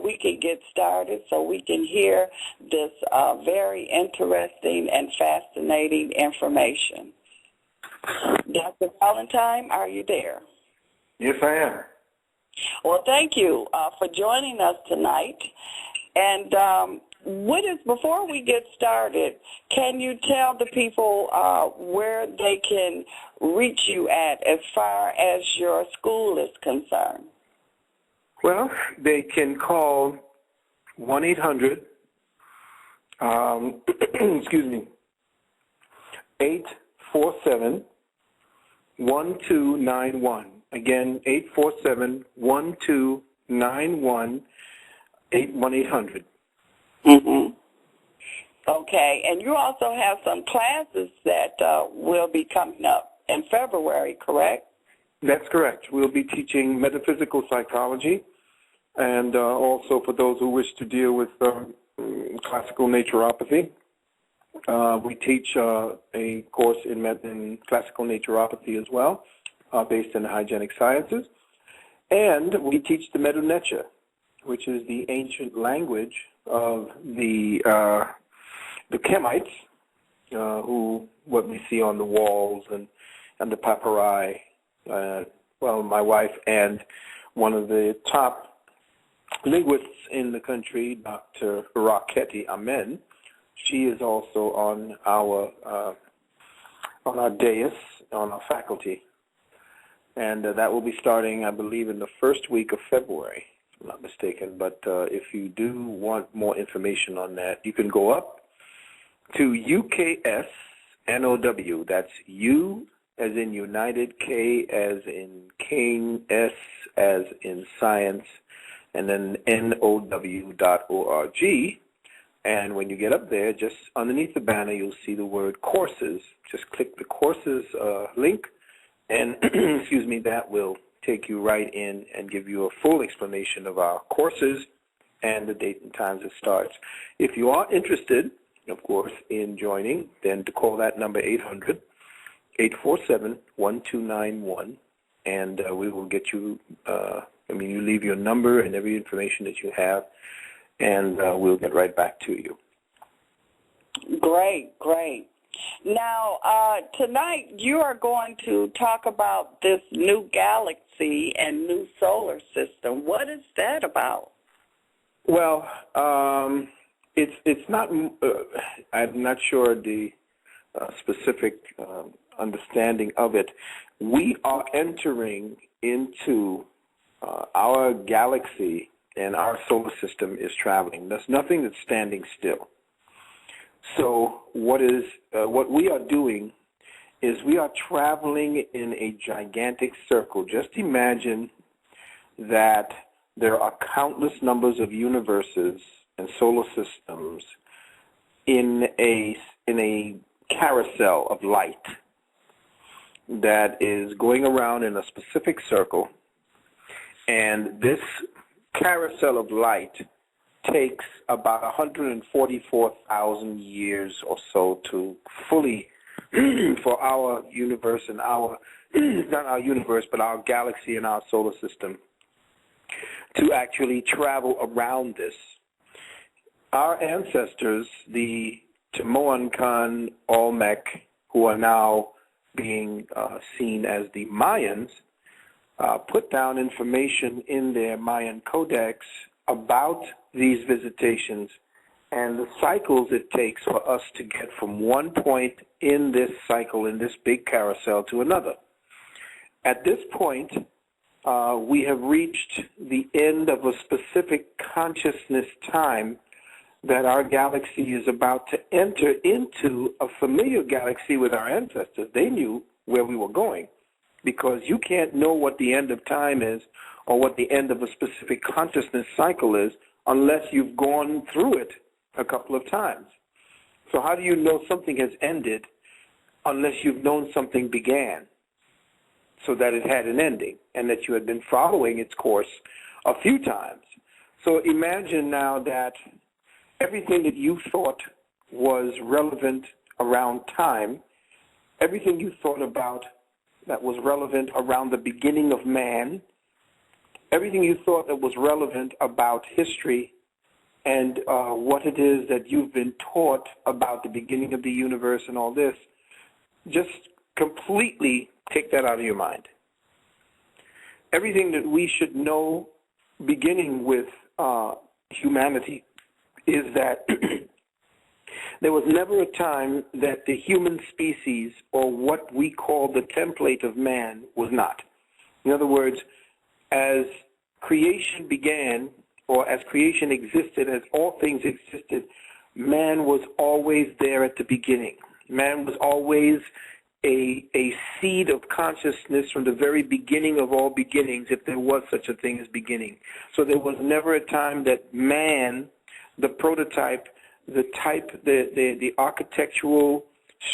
we can get started, so we can hear this very interesting and fascinating information. Dr. Valentine, are you there? Yes, I am. Well, thank you for joining us tonight. And before we get started, can you tell the people where they can reach you at as far as your school is concerned? Well, they can call 1-800, excuse me, 847-1291. Again, 847-1291, 1-800. Mm-hmm. Okay, and you also have some classes that will be coming up in February, correct? That's correct. We'll be teaching metaphysical psychology, and also for those who wish to deal with classical naturopathy. We teach a course in classical naturopathy as well, based in the hygienic sciences. And we teach the Medu-Neter, which is the ancient language of the Kemites, what we see on the walls and the papyri. Well, my wife and one of the top linguists in the country, Dr. Raketi Amen, she is also on our dais, on our faculty. And that will be starting, I believe, in the first week of February, if I'm not mistaken. But if you do want more information on that, you can go up to UKSNOW. That's U as in United, K as in King, S as in Science, and then NOW.org. And when you get up there, just underneath the banner, you'll see the word courses. Just click the courses link, and excuse me, that will take you right in and give you a full explanation of our courses and the date and times it starts. If you are interested, of course, in joining, then to call that number 800-847-1291, and we will get you, you leave your number and every information that you have, and we'll get right back to you. Great, great. Now, tonight you are going to talk about this new galaxy and new solar system. What is that about? Well, it's not. I'm not sure the specific understanding of it. We are entering into our galaxy, and our solar system is traveling. There's nothing that's standing still. So what we are doing is we are traveling in a gigantic circle. Just imagine that there are countless numbers of universes and solar systems in a carousel of light that is going around in a specific circle, and this carousel of light takes about 144,000 years or so to fully, for our universe and not our universe, but our galaxy and our solar system, to actually travel around this. Our ancestors, the Temoancan Olmec, who are now being seen as the Mayans, put down information in their Mayan codex about these visitations and the cycles it takes for us to get from one point in this cycle, in this big carousel, to another. At this point, we have reached the end of a specific consciousness time that our galaxy is about to enter into a familiar galaxy with our ancestors. They knew where we were going, because you can't know what the end of time is or what the end of a specific consciousness cycle is unless you've gone through it a couple of times. So how do you know something has ended unless you've known something began, so that it had an ending and that you had been following its course a few times? So imagine now that everything that you thought was relevant around time, everything you thought about that was relevant around the beginning of man, everything you thought that was relevant about history and what it is that you've been taught about the beginning of the universe and all this, just completely take that out of your mind. Everything that we should know, beginning with humanity, is that there was never a time that the human species, or what we call the template of man, was not. In other words, as creation began, or as creation existed, as all things existed, man was always there at the beginning. Man was always a seed of consciousness from the very beginning of all beginnings, if there was such a thing as beginning. So there was never a time that man, the prototype, the type, the architectural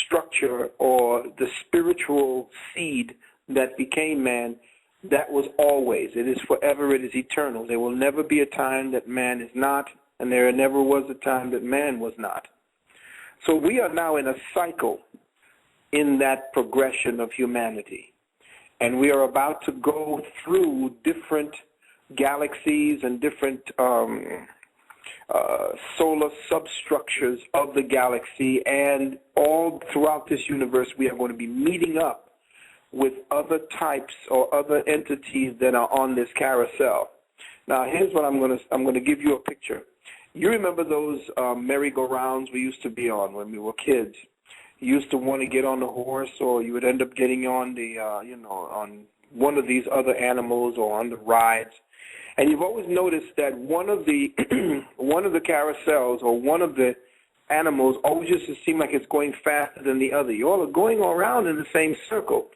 structure, or the spiritual seed that became man, that was always. It is forever. It is eternal. There will never be a time that man is not, and there never was a time that man was not. So we are now in a cycle in that progression of humanity. And we are about to go through different galaxies and different solar substructures of the galaxy, and all throughout this universe we are going to be meeting up with other types or other entities that are on this carousel. Now, here's what I'm going to give you a picture. You remember those merry-go-rounds we used to be on when we were kids? You used to want to get on the horse, or you would end up getting on the, on one of these other animals or on the rides. And you've always noticed that one of the one of the carousels or one of the animals always used to seem like it's going faster than the other. You all are going around in the same circle,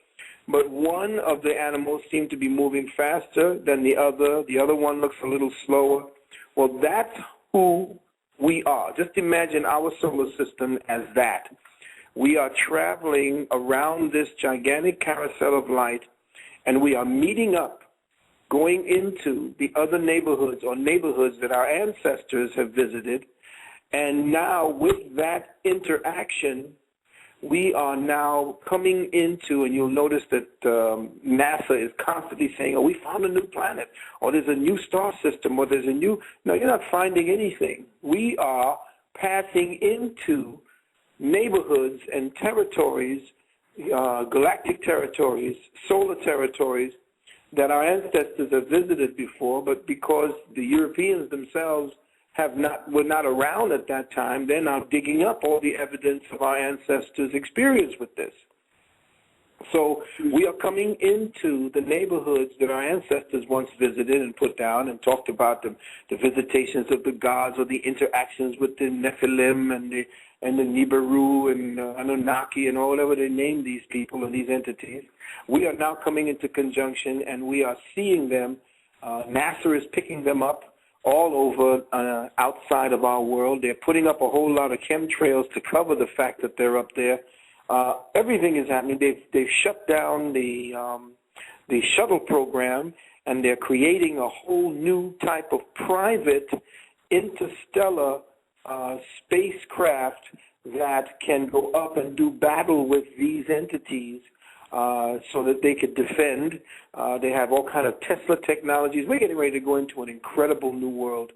but one of the animals seemed to be moving faster than the other. The other one looks a little slower. Well, that's who we are. Just imagine our solar system as that. We are traveling around this gigantic carousel of light, and we are meeting up, going into the other neighborhoods or neighborhoods that our ancestors have visited. And now with that interaction, we are now coming into, and you'll notice that NASA is constantly saying, oh, we found a new planet, or there's a new star system, or there's a new, no, you're not finding anything. We are passing into neighborhoods and territories, galactic territories, solar territories, that our ancestors have visited before, but because the Europeans themselves were not around at that time, they're now digging up all the evidence of our ancestors' experience with this. So we are coming into the neighborhoods that our ancestors once visited and put down and talked about the visitations of the gods, or the interactions with the Nephilim and the Nibiru and Anunnaki and whatever they name these people and these entities. We are now coming into conjunction, and we are seeing them. NASA is picking them up all over outside of our world. They're putting up a whole lot of chemtrails to cover the fact that they're up there. Everything is happening. They've shut down the shuttle program, and they're creating a whole new type of private interstellar spacecraft that can go up and do battle with these entities so that they could defend. They have all kind of Tesla technologies. We're getting ready to go into an incredible new world.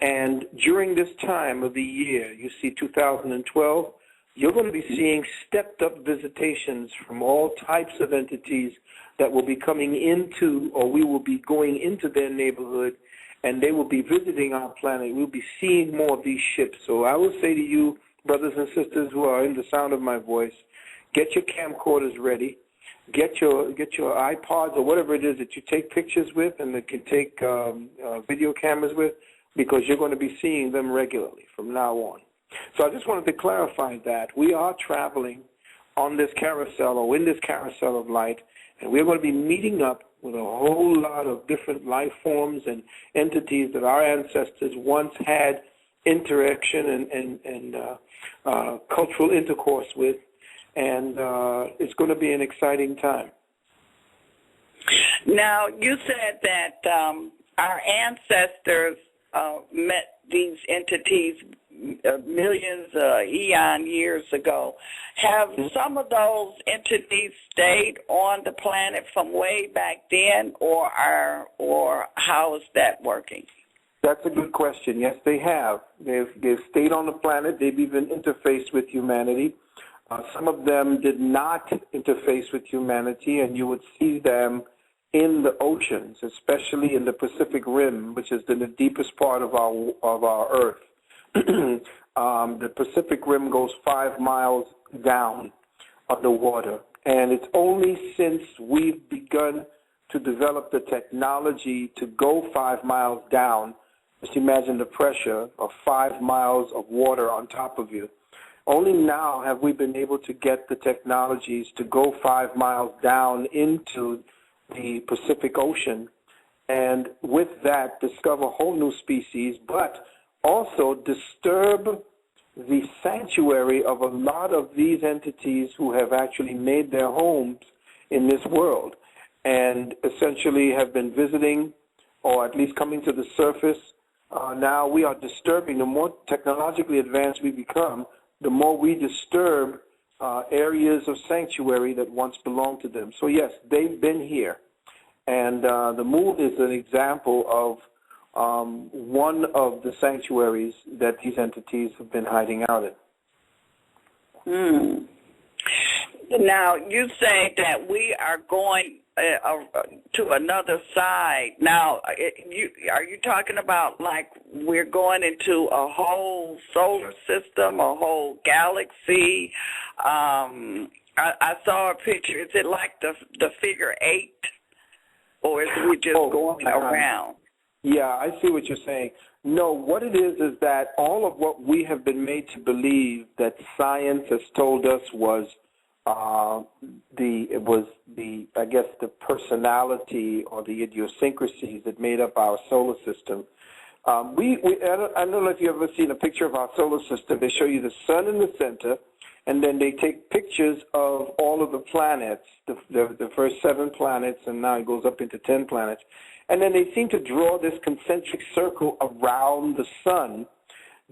And during this time of the year, you see 2012, you're going to be seeing stepped-up visitations from all types of entities that will be coming into, or we will be going into their neighborhood, and they will be visiting our planet. We'll be seeing more of these ships. So I will say to you, brothers and sisters who are in the sound of my voice, get your camcorders ready. Get your iPods or whatever it is that you take pictures with and that can take video cameras with, because you're going to be seeing them regularly from now on. So I just wanted to clarify that we are traveling on this carousel, or in this carousel of light, and we're going to be meeting up with a whole lot of different life forms and entities that our ancestors once had interaction and cultural intercourse with, and it's going to be an exciting time. Now, you said that our ancestors met these entities millions, eon years ago. Have some of those entities stayed on the planet from way back then, or how is that working? That's a good question. Yes, they have. They've stayed on the planet. They've even interfaced with humanity. Some of them did not interface with humanity, and you would see them in the oceans, especially in the Pacific Rim, which is in the deepest part of our Earth. The Pacific Rim goes 5 miles down underwater, and it's only since we've begun to develop the technology to go 5 miles down. Just imagine the pressure of 5 miles of water on top of you. Only now have we been able to get the technologies to go 5 miles down into the Pacific Ocean, and with that discover whole new species, but also disturb the sanctuary of a lot of these entities who have actually made their homes in this world and essentially have been visiting or at least coming to the surface. Now we are disturbing. The more technologically advanced we become, the more we disturb areas of sanctuary that once belonged to them. So yes, they've been here. And the moon is an example of one of the sanctuaries that these entities have been hiding out in. Now, you say that we are going to another side. Now, are you talking about like we're going into a whole solar system, a whole galaxy? I saw a picture. Is it like the figure 8, or is we just going around? Yeah, I see what you're saying. No, what it is that all of what we have been made to believe that science has told us was the personality or the idiosyncrasies that made up our solar system. I don't know if you've ever seen a picture of our solar system. They show you the sun in the center, and then they take pictures of all of the planets, the first 7 planets, and now it goes up into 10 planets. And then they seem to draw this concentric circle around the sun,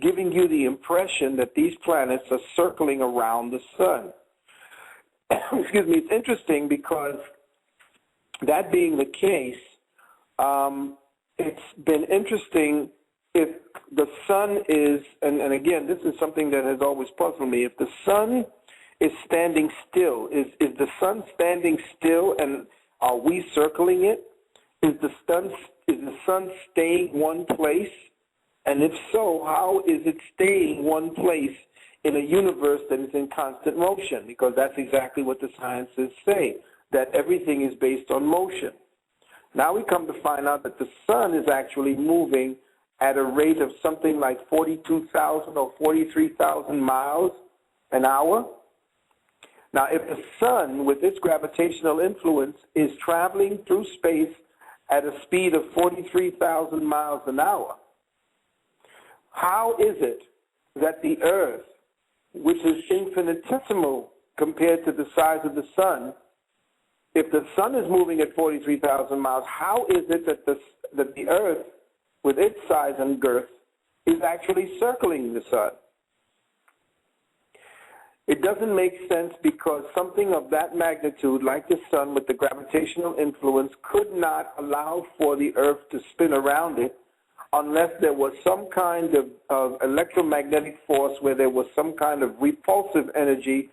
giving you the impression that these planets are circling around the sun. Excuse me, it's interesting because that being the case, it's been interesting if the sun is, and again, this is something that has always puzzled me, if the sun is standing still, is the sun standing still and are we circling it? Is the sun staying one place? And if so, how is it staying one place in a universe that is in constant motion? Because that's exactly what the sciences say, that everything is based on motion. Now we come to find out that the sun is actually moving at a rate of something like 42,000 or 43,000 miles an hour. Now, if the sun, with its gravitational influence, is traveling through space at a speed of 43,000 miles an hour, how is it that the Earth, which is infinitesimal compared to the size of the sun, if the sun is moving at 43,000 miles, how is it that the Earth, with its size and girth, is actually circling the sun? It doesn't make sense because something of that magnitude, like the sun with the gravitational influence, could not allow for the Earth to spin around it unless there was some kind of electromagnetic force where there was some kind of repulsive energy.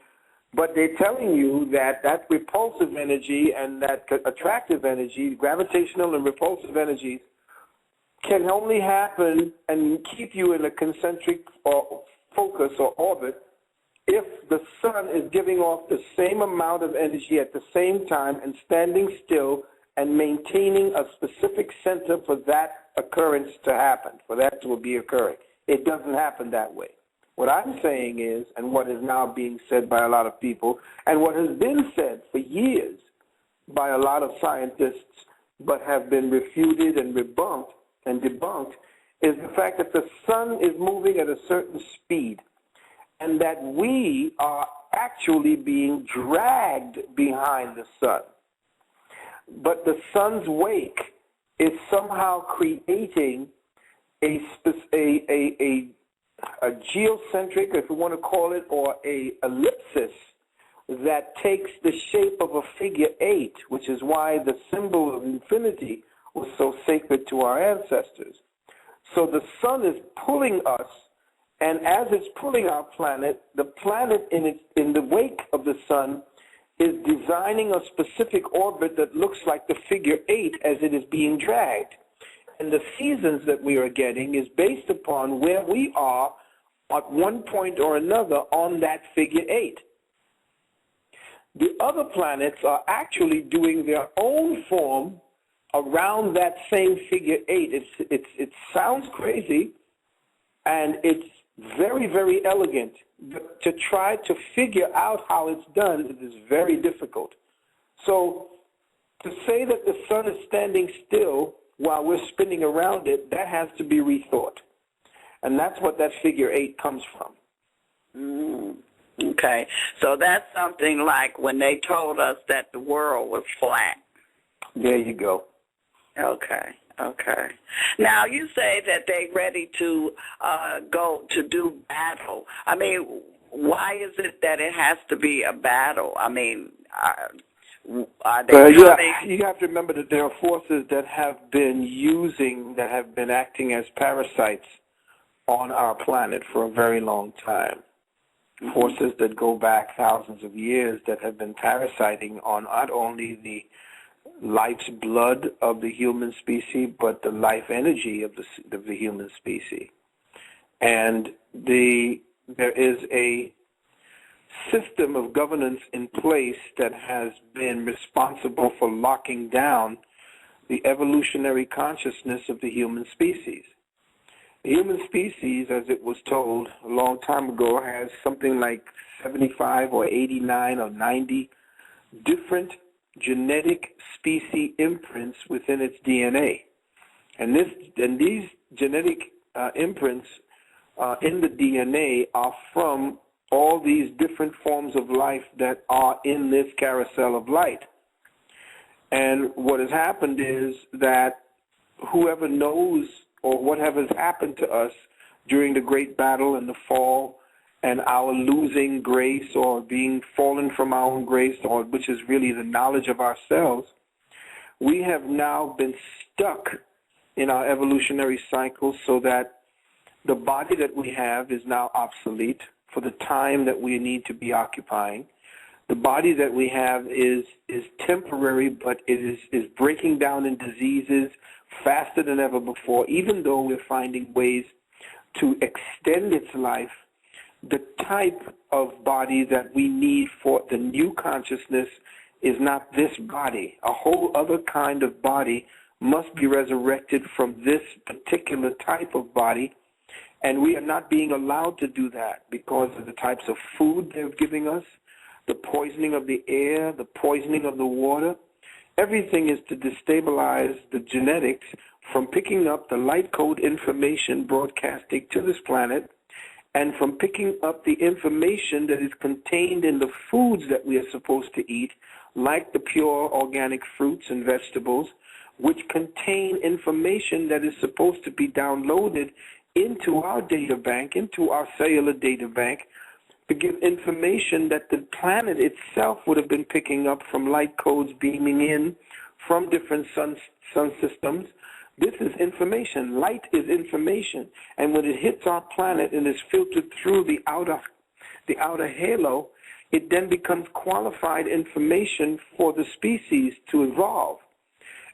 But they're telling you that that repulsive energy and that attractive energy, gravitational and repulsive energies, can only happen and keep you in a concentric focus or orbit if the sun is giving off the same amount of energy at the same time and standing still and maintaining a specific center for that occurrence to happen, for that to be occurring. It doesn't happen that way. What I'm saying is, and what is now being said by a lot of people, and what has been said for years by a lot of scientists but have been refuted and debunked, is the fact that the sun is moving at a certain speed and that we are actually being dragged behind the sun. But the sun's wake is somehow creating a a geocentric, if you want to call it, or a ellipsis that takes the shape of a figure 8, which is why the symbol of infinity was so sacred to our ancestors. So the sun is pulling us, and as it's pulling our planet, the planet in the wake of the sun is designing a specific orbit that looks like the figure 8 as it is being dragged. And the seasons that we are getting is based upon where we are at one point or another on that figure 8. The other planets are actually doing their own form around that same figure 8. It sounds crazy, and it's very, very elegant. But to try to figure out how it's done, it is very difficult. So to say that the sun is standing still while we're spinning around it, that has to be rethought. And that's what that figure 8 comes from. Okay. So that's something like when they told us that the world was flat. There you go. Okay. Now, you say that they're ready to go to do battle. I mean, why is it that it has to be a battle? I mean, are they you have to remember that there are forces that have been acting as parasites on our planet for a very long time. Forces that go back thousands of years that have been parasiting on not only the life's blood of the human species, but the life energy of the human species. And there is a system of governance in place that has been responsible for locking down the evolutionary consciousness of the human species. The human species, as it was told a long time ago, has something like 75 or 89 or 90 different genetic species imprints within its DNA. And these genetic imprints in the DNA are from all these different forms of life that are in this carousel of light. And what has happened is that whoever knows or whatever has happened to us during the great battle and the fall and our losing grace or being fallen from our own grace, or which is really the knowledge of ourselves, we have now been stuck in our evolutionary cycle so that the body that we have is now obsolete for the time that we need to be occupying. The body that we have is temporary, but it is breaking down in diseases faster than ever before. Even though we're finding ways to extend its life, the type of body that we need for the new consciousness is not this body. A whole other kind of body must be resurrected from this particular type of body, and we are not being allowed to do that because of the types of food they're giving us, the poisoning of the air, the poisoning of the water. Everything is to destabilize the genetics from picking up the light code information broadcasting to this planet, and from picking up the information that is contained in the foods that we are supposed to eat, like the pure organic fruits and vegetables, which contain information that is supposed to be downloaded into our data bank, into our cellular data bank, to give information that the planet itself would have been picking up from light codes beaming in from different sun systems. This is information. Light is information. And when it hits our planet and is filtered through the outer halo, it then becomes qualified information for the species to evolve.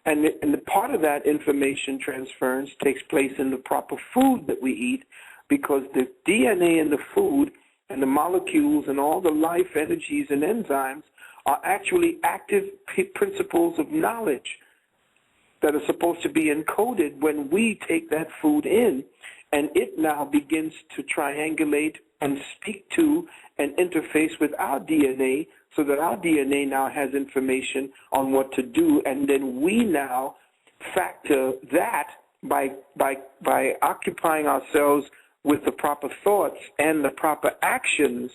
And the part of that information transference takes place in the proper food that we eat, because the DNA in the food and the molecules and all the life energies and enzymes are actually active principles of knowledge that are supposed to be encoded when we take that food in, and it now begins to triangulate and speak to and interface with our DNA, so that our DNA now has information on what to do, and then we now factor that by occupying ourselves with the proper thoughts and the proper actions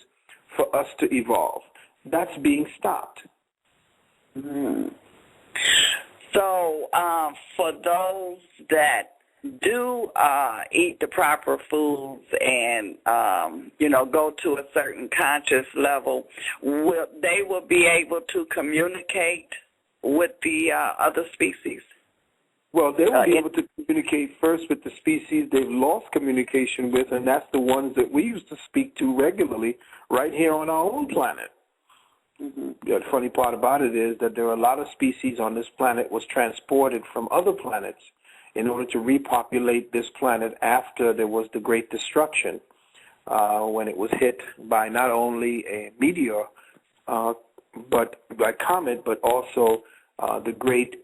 for us to evolve. That's being stopped. So for those that do eat the proper foods and, go to a certain conscious level, they will be able to communicate with the other species? Well, they will be able to communicate first with the species they've lost communication with, and that's the ones that we used to speak to regularly right here on our own planet. Mm-hmm. The funny part about it is that there are a lot of species on this planet was transported from other planets in order to repopulate this planet after there was the Great Destruction, when it was hit by not only a meteor, but by comet, but also the great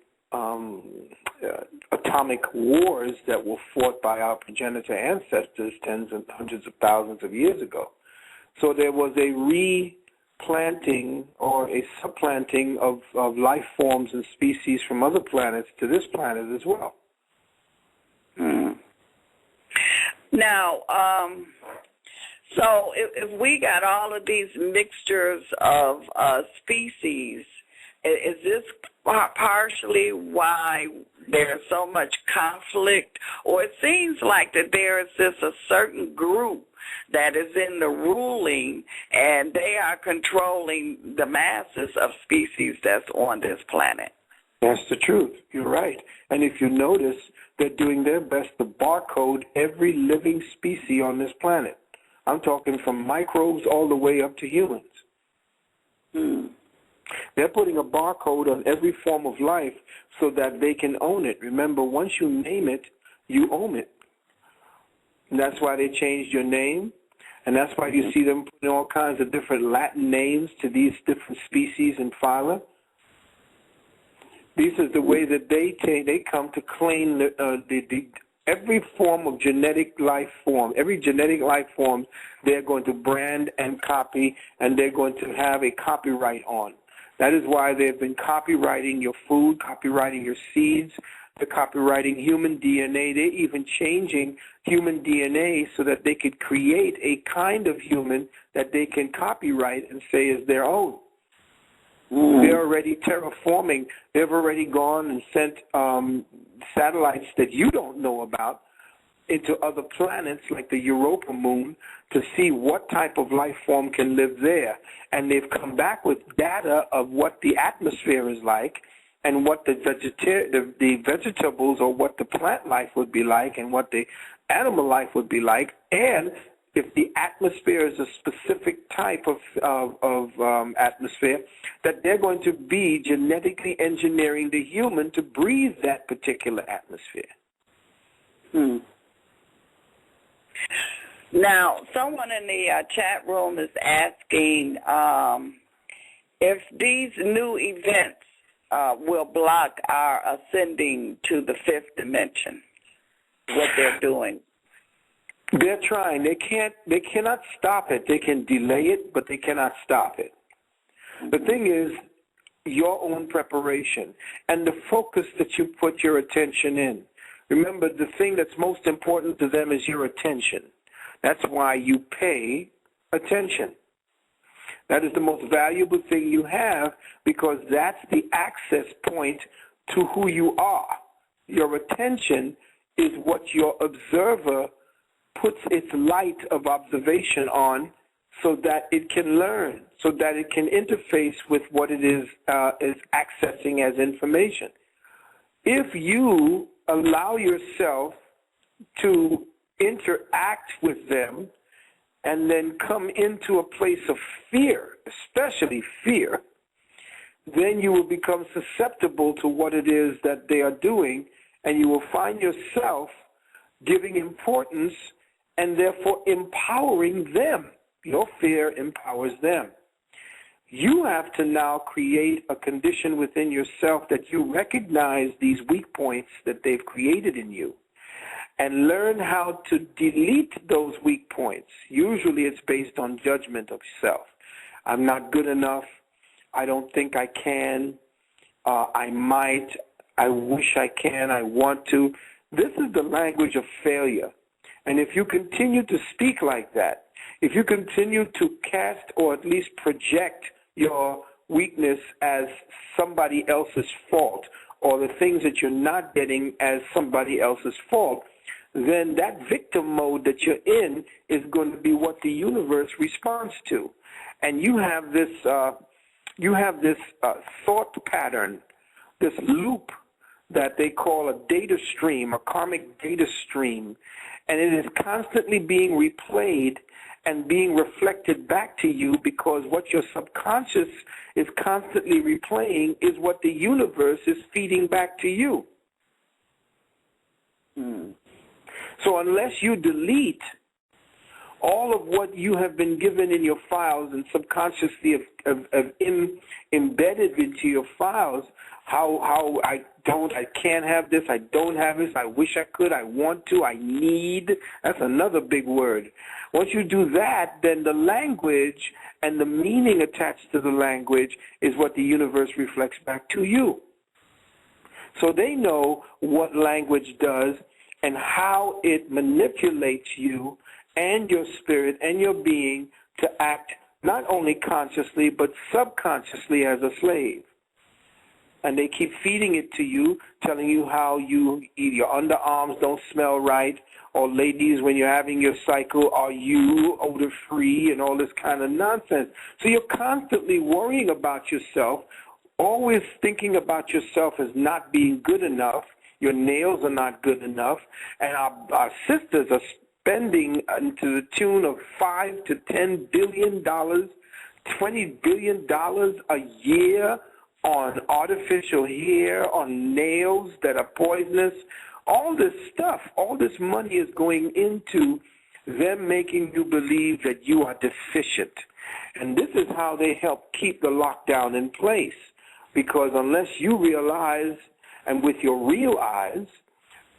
atomic wars that were fought by our progenitor ancestors tens and hundreds of thousands of years ago. So there was a replanting or a supplanting of life forms and species from other planets to this planet as well. Hmm. Now, so if we got all of these mixtures of species, is this partially why there's so much conflict? Or it seems like that there is just a certain group that is in the ruling, and they are controlling the masses of species that's on this planet. That's the truth. You're right. And if you notice, they're doing their best to barcode every living species on this planet. I'm talking from microbes all the way up to humans. Hmm. They're putting a barcode on every form of life so that they can own it. Remember, once you name it, you own it. And that's why they changed your name, and that's why you see them putting all kinds of different Latin names to these different species and phyla. This is the way that they come to claim every form of genetic life form, every genetic life form they're going to brand and copy, and they're going to have a copyright on. That is why they've been copywriting your food, copywriting your seeds, they're copywriting human DNA. They're even changing human DNA so that they could create a kind of human that they can copyright and say is their own. They're already terraforming. They've already gone and sent satellites that you don't know about into other planets like the Europa moon to see what type of life form can live there. And they've come back with data of what the atmosphere is like and what the vegetables or what the plant life would be like and what the animal life would be like. And if the atmosphere is a specific type of atmosphere, that they're going to be genetically engineering the human to breathe that particular atmosphere. Hmm. Now, someone in the chat room is asking if these new events will block our ascending to the fifth dimension, what they're doing. They're trying. They cannot stop it. They can delay it, but they cannot stop it. The thing is your own preparation and the focus that you put your attention in. Remember, the thing that's most important to them is your attention. That's why you pay attention. That is the most valuable thing you have because that's the access point to who you are. Your attention is what your observer puts its light of observation on so that it can learn, so that it can interface with what it is accessing as information. If you allow yourself to interact with them and then come into a place of fear, especially fear, then you will become susceptible to what it is that they are doing, and you will find yourself giving importance and therefore empowering them. Your fear empowers them. You have to now create a condition within yourself that you recognize these weak points that they've created in you and learn how to delete those weak points. Usually it's based on judgment of self. I'm not good enough. I don't think I can. I might. I wish I can. I want to. This is the language of failure. And if you continue to speak like that, if you continue to cast or at least project your weakness as somebody else's fault or the things that you're not getting as somebody else's fault, then that victim mode that you're in is going to be what the universe responds to. And you have this thought pattern, this loop that they call a data stream, a karmic data stream, and it is constantly being replayed and being reflected back to you, because what your subconscious is constantly replaying is what the universe is feeding back to you. So unless you delete all of what you have been given in your files and subconsciously embedded into your files, how I can't have this, I don't have this, I wish I could, I want to, I need, that's another big word. Once you do that, then the language and the meaning attached to the language is what the universe reflects back to you. So they know what language does and how it manipulates you and your spirit and your being to act not only consciously but subconsciously as a slave. And they keep feeding it to you, telling you how your underarms don't smell right, or ladies, when you're having your cycle, are you odor-free, and all this kind of nonsense. So you're constantly worrying about yourself, always thinking about yourself as not being good enough. Your nails are not good enough. And our sisters are spending to the tune of $5 to $10 billion, $20 billion a year on artificial hair, on nails that are poisonous. All this stuff, all this money is going into them making you believe that you are deficient. And this is how they help keep the lockdown in place. Because unless you realize, and with your real eyes,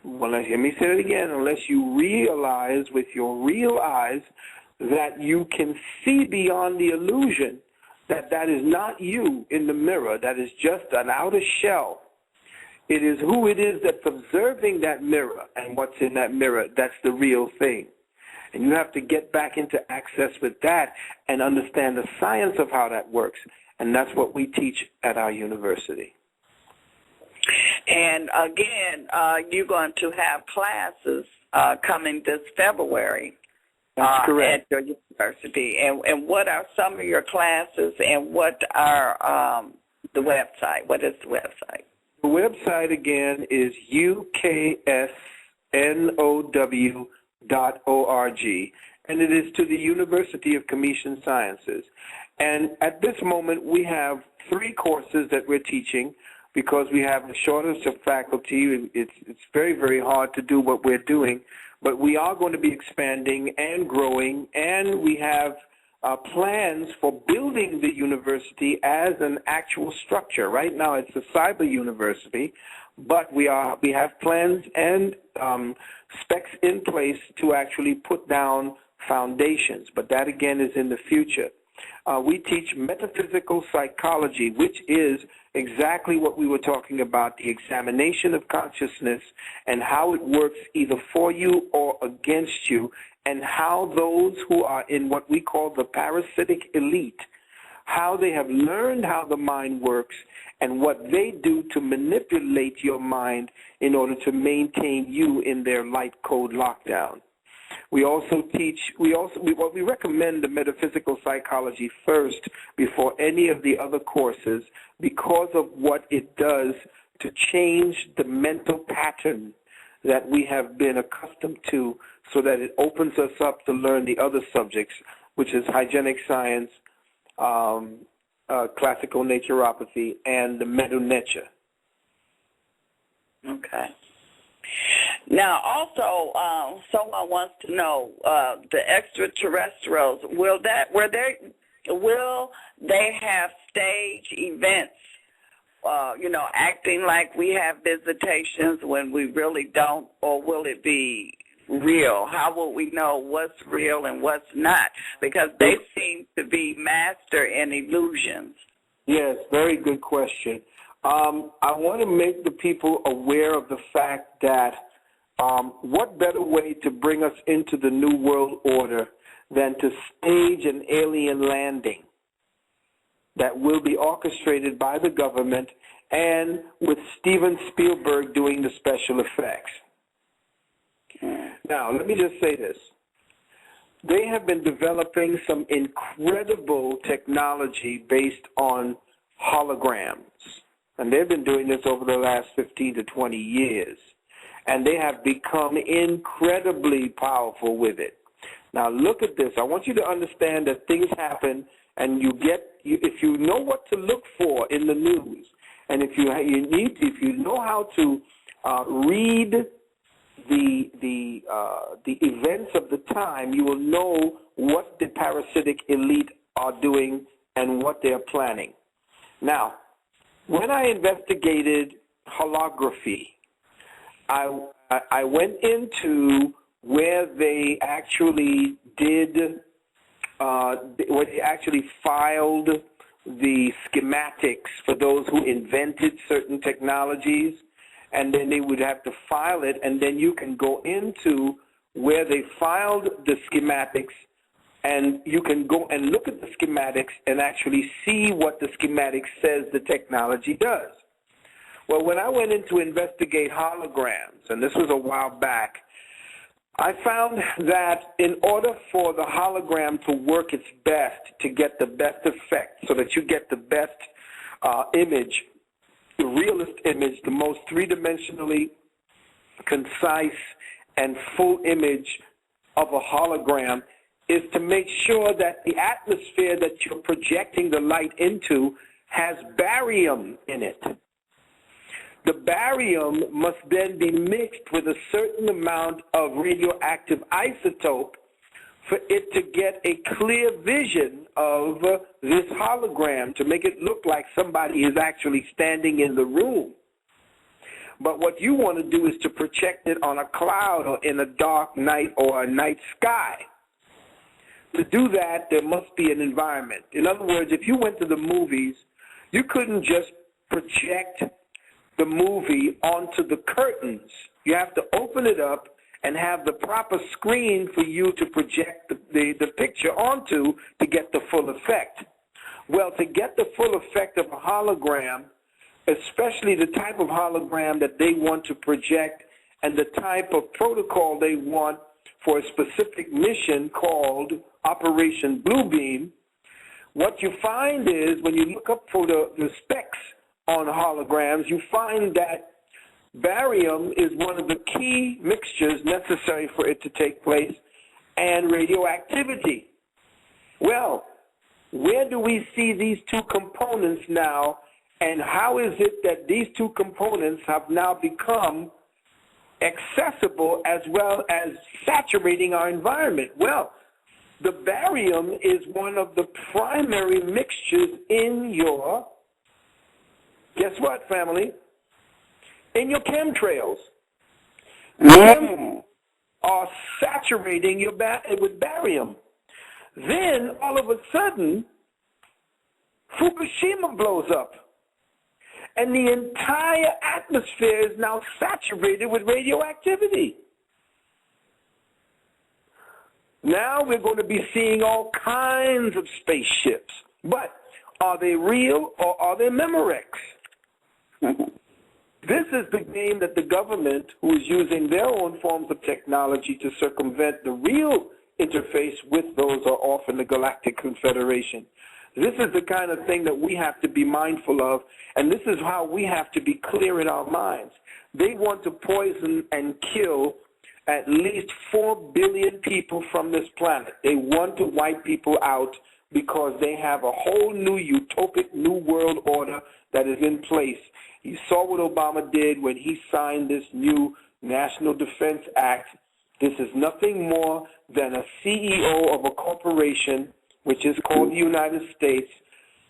well, let me say it again, unless you realize with your real eyes that you can see beyond the illusion, that is not you in the mirror, that is just an outer shell. It is who it is that's observing that mirror and what's in that mirror. That's the real thing. And you have to get back into access with that and understand the science of how that works. And that's what we teach at our university. And again, you're going to have classes coming this February. That's correct. At your university. And what are some of your classes, and what are the website? What is the website? The website, again, is uksnow.org, and it is to the University of Commission Sciences. And at this moment, we have 3 courses that we're teaching because we have a shortage of faculty. It's very, very hard to do what we're doing. But we are going to be expanding and growing, and we have plans for building the university as an actual structure. Right now it's a cyber university, but we have plans and specs in place to actually put down foundations. But that, again, is in the future. We teach metaphysical psychology, which is exactly what we were talking about, the examination of consciousness and how it works either for you or against you, and how those who are in what we call the parasitic elite, how they have learned how the mind works and what they do to manipulate your mind in order to maintain you in their light code lockdown. We also teach, we recommend the metaphysical psychology first before any of the other courses because of what it does to change the mental pattern that we have been accustomed to, so that it opens us up to learn the other subjects, which is hygienic science, classical naturopathy, and the medu necha. Okay. Now, also, someone wants to know the extraterrestrials. Will they have stage events? Acting like we have visitations when we really don't, or will it be real? How will we know what's real and what's not? Because they seem to be master in illusions. Yes, very good question. I want to make the people aware of the fact that what better way to bring us into the New World Order than to stage an alien landing that will be orchestrated by the government and with Steven Spielberg doing the special effects. Now, let me just say this. They have been developing some incredible technology based on holograms. And they've been doing this over the last 15 to 20 years. And they have become incredibly powerful with it. Now, look at this. I want you to understand that things happen, and if you know what to look for in the news, and if you know how to read the events of the time, you will know what the parasitic elite are doing and what they're planning. Now, when I investigated holography, I went into where they actually where they actually filed the schematics for those who invented certain technologies, and then they would have to file it, and then you can go into where they filed the schematics, and you can go and look at the schematics and actually see what the schematic says the technology does. Well, when I went in to investigate holograms, and this was a while back, I found that in order for the hologram to work its best, to get the best effect, so that you get the best image, the realist image, the most three-dimensionally concise and full image of a hologram, is to make sure that the atmosphere that you're projecting the light into has barium in it. The barium must then be mixed with a certain amount of radioactive isotope for it to get a clear vision of this hologram, to make it look like somebody is actually standing in the room. But what you want to do is to project it on a cloud or in a dark night or a night sky. To do that, there must be an environment. In other words, if you went to the movies, you couldn't just project the movie onto the curtains. You have to open it up and have the proper screen for you to project the picture onto to get the full effect. Well, to get the full effect of a hologram, especially the type of hologram that they want to project and the type of protocol they want for a specific mission called Operation Bluebeam, what you find is when you look up for the specs on holograms, you find that barium is one of the key mixtures necessary for it to take place, and radioactivity. Well, where do we see these two components now, and how is it that these two components have now become accessible as well as saturating our environment? Well, the barium is one of the primary mixtures in your, guess what, family? In your chemtrails. Them are saturating your with barium. Then, all of a sudden, Fukushima blows up. And the entire atmosphere is now saturated with radioactivity. Now we're going to be seeing all kinds of spaceships. But are they real or are they Memorex? This is the game that the government, who is using their own forms of technology to circumvent the real interface with those who are off in the Galactic Confederation. This is the kind of thing that we have to be mindful of, and this is how we have to be clear in our minds. They want to poison and kill at least 4 billion people from this planet. They want to wipe people out because they have a whole new utopic new world order that is in place. You saw what Obama did when he signed this new National Defense Act. This is nothing more than a CEO of a corporation, which is called the United States.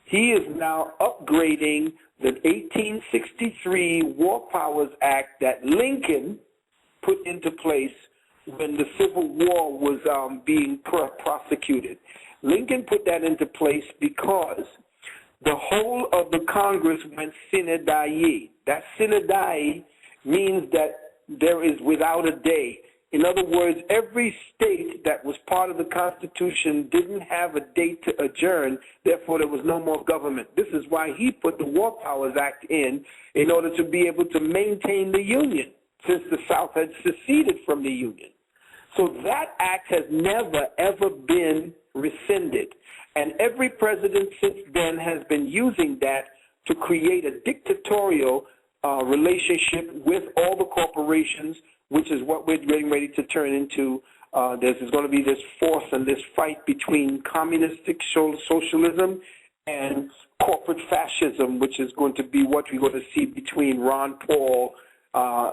He is now upgrading the 1863 War Powers Act that Lincoln put into place when the Civil War was being prosecuted. Lincoln put that into place because the whole of the Congress went sine die. That sine die means that there is without a day. In other words, every state that was part of the Constitution didn't have a date to adjourn, therefore there was no more government. This is why he put the War Powers Act in order to be able to maintain the Union, since the South had seceded from the Union. So that act has never, ever been rescinded. And every president since then has been using that to create a dictatorial relationship with all the corporations, which is what we're getting ready to turn into. There's going to be this force and this fight between communistic socialism and corporate fascism, which is going to be what we're going to see between Ron Paul,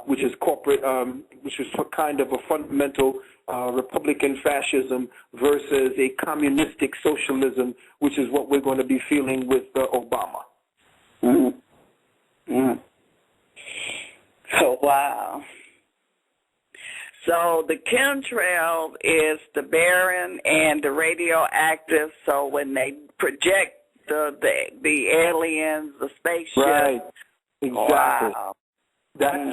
which is corporate, which is kind of a fundamental Republican fascism, versus a communistic socialism, which is what we're going to be feeling with Obama. Mm-hmm. Mm-hmm. Oh, wow. So the chemtrail is the barium and the radioactive, so when they project the aliens, the spaceship. Right, exactly. Wow.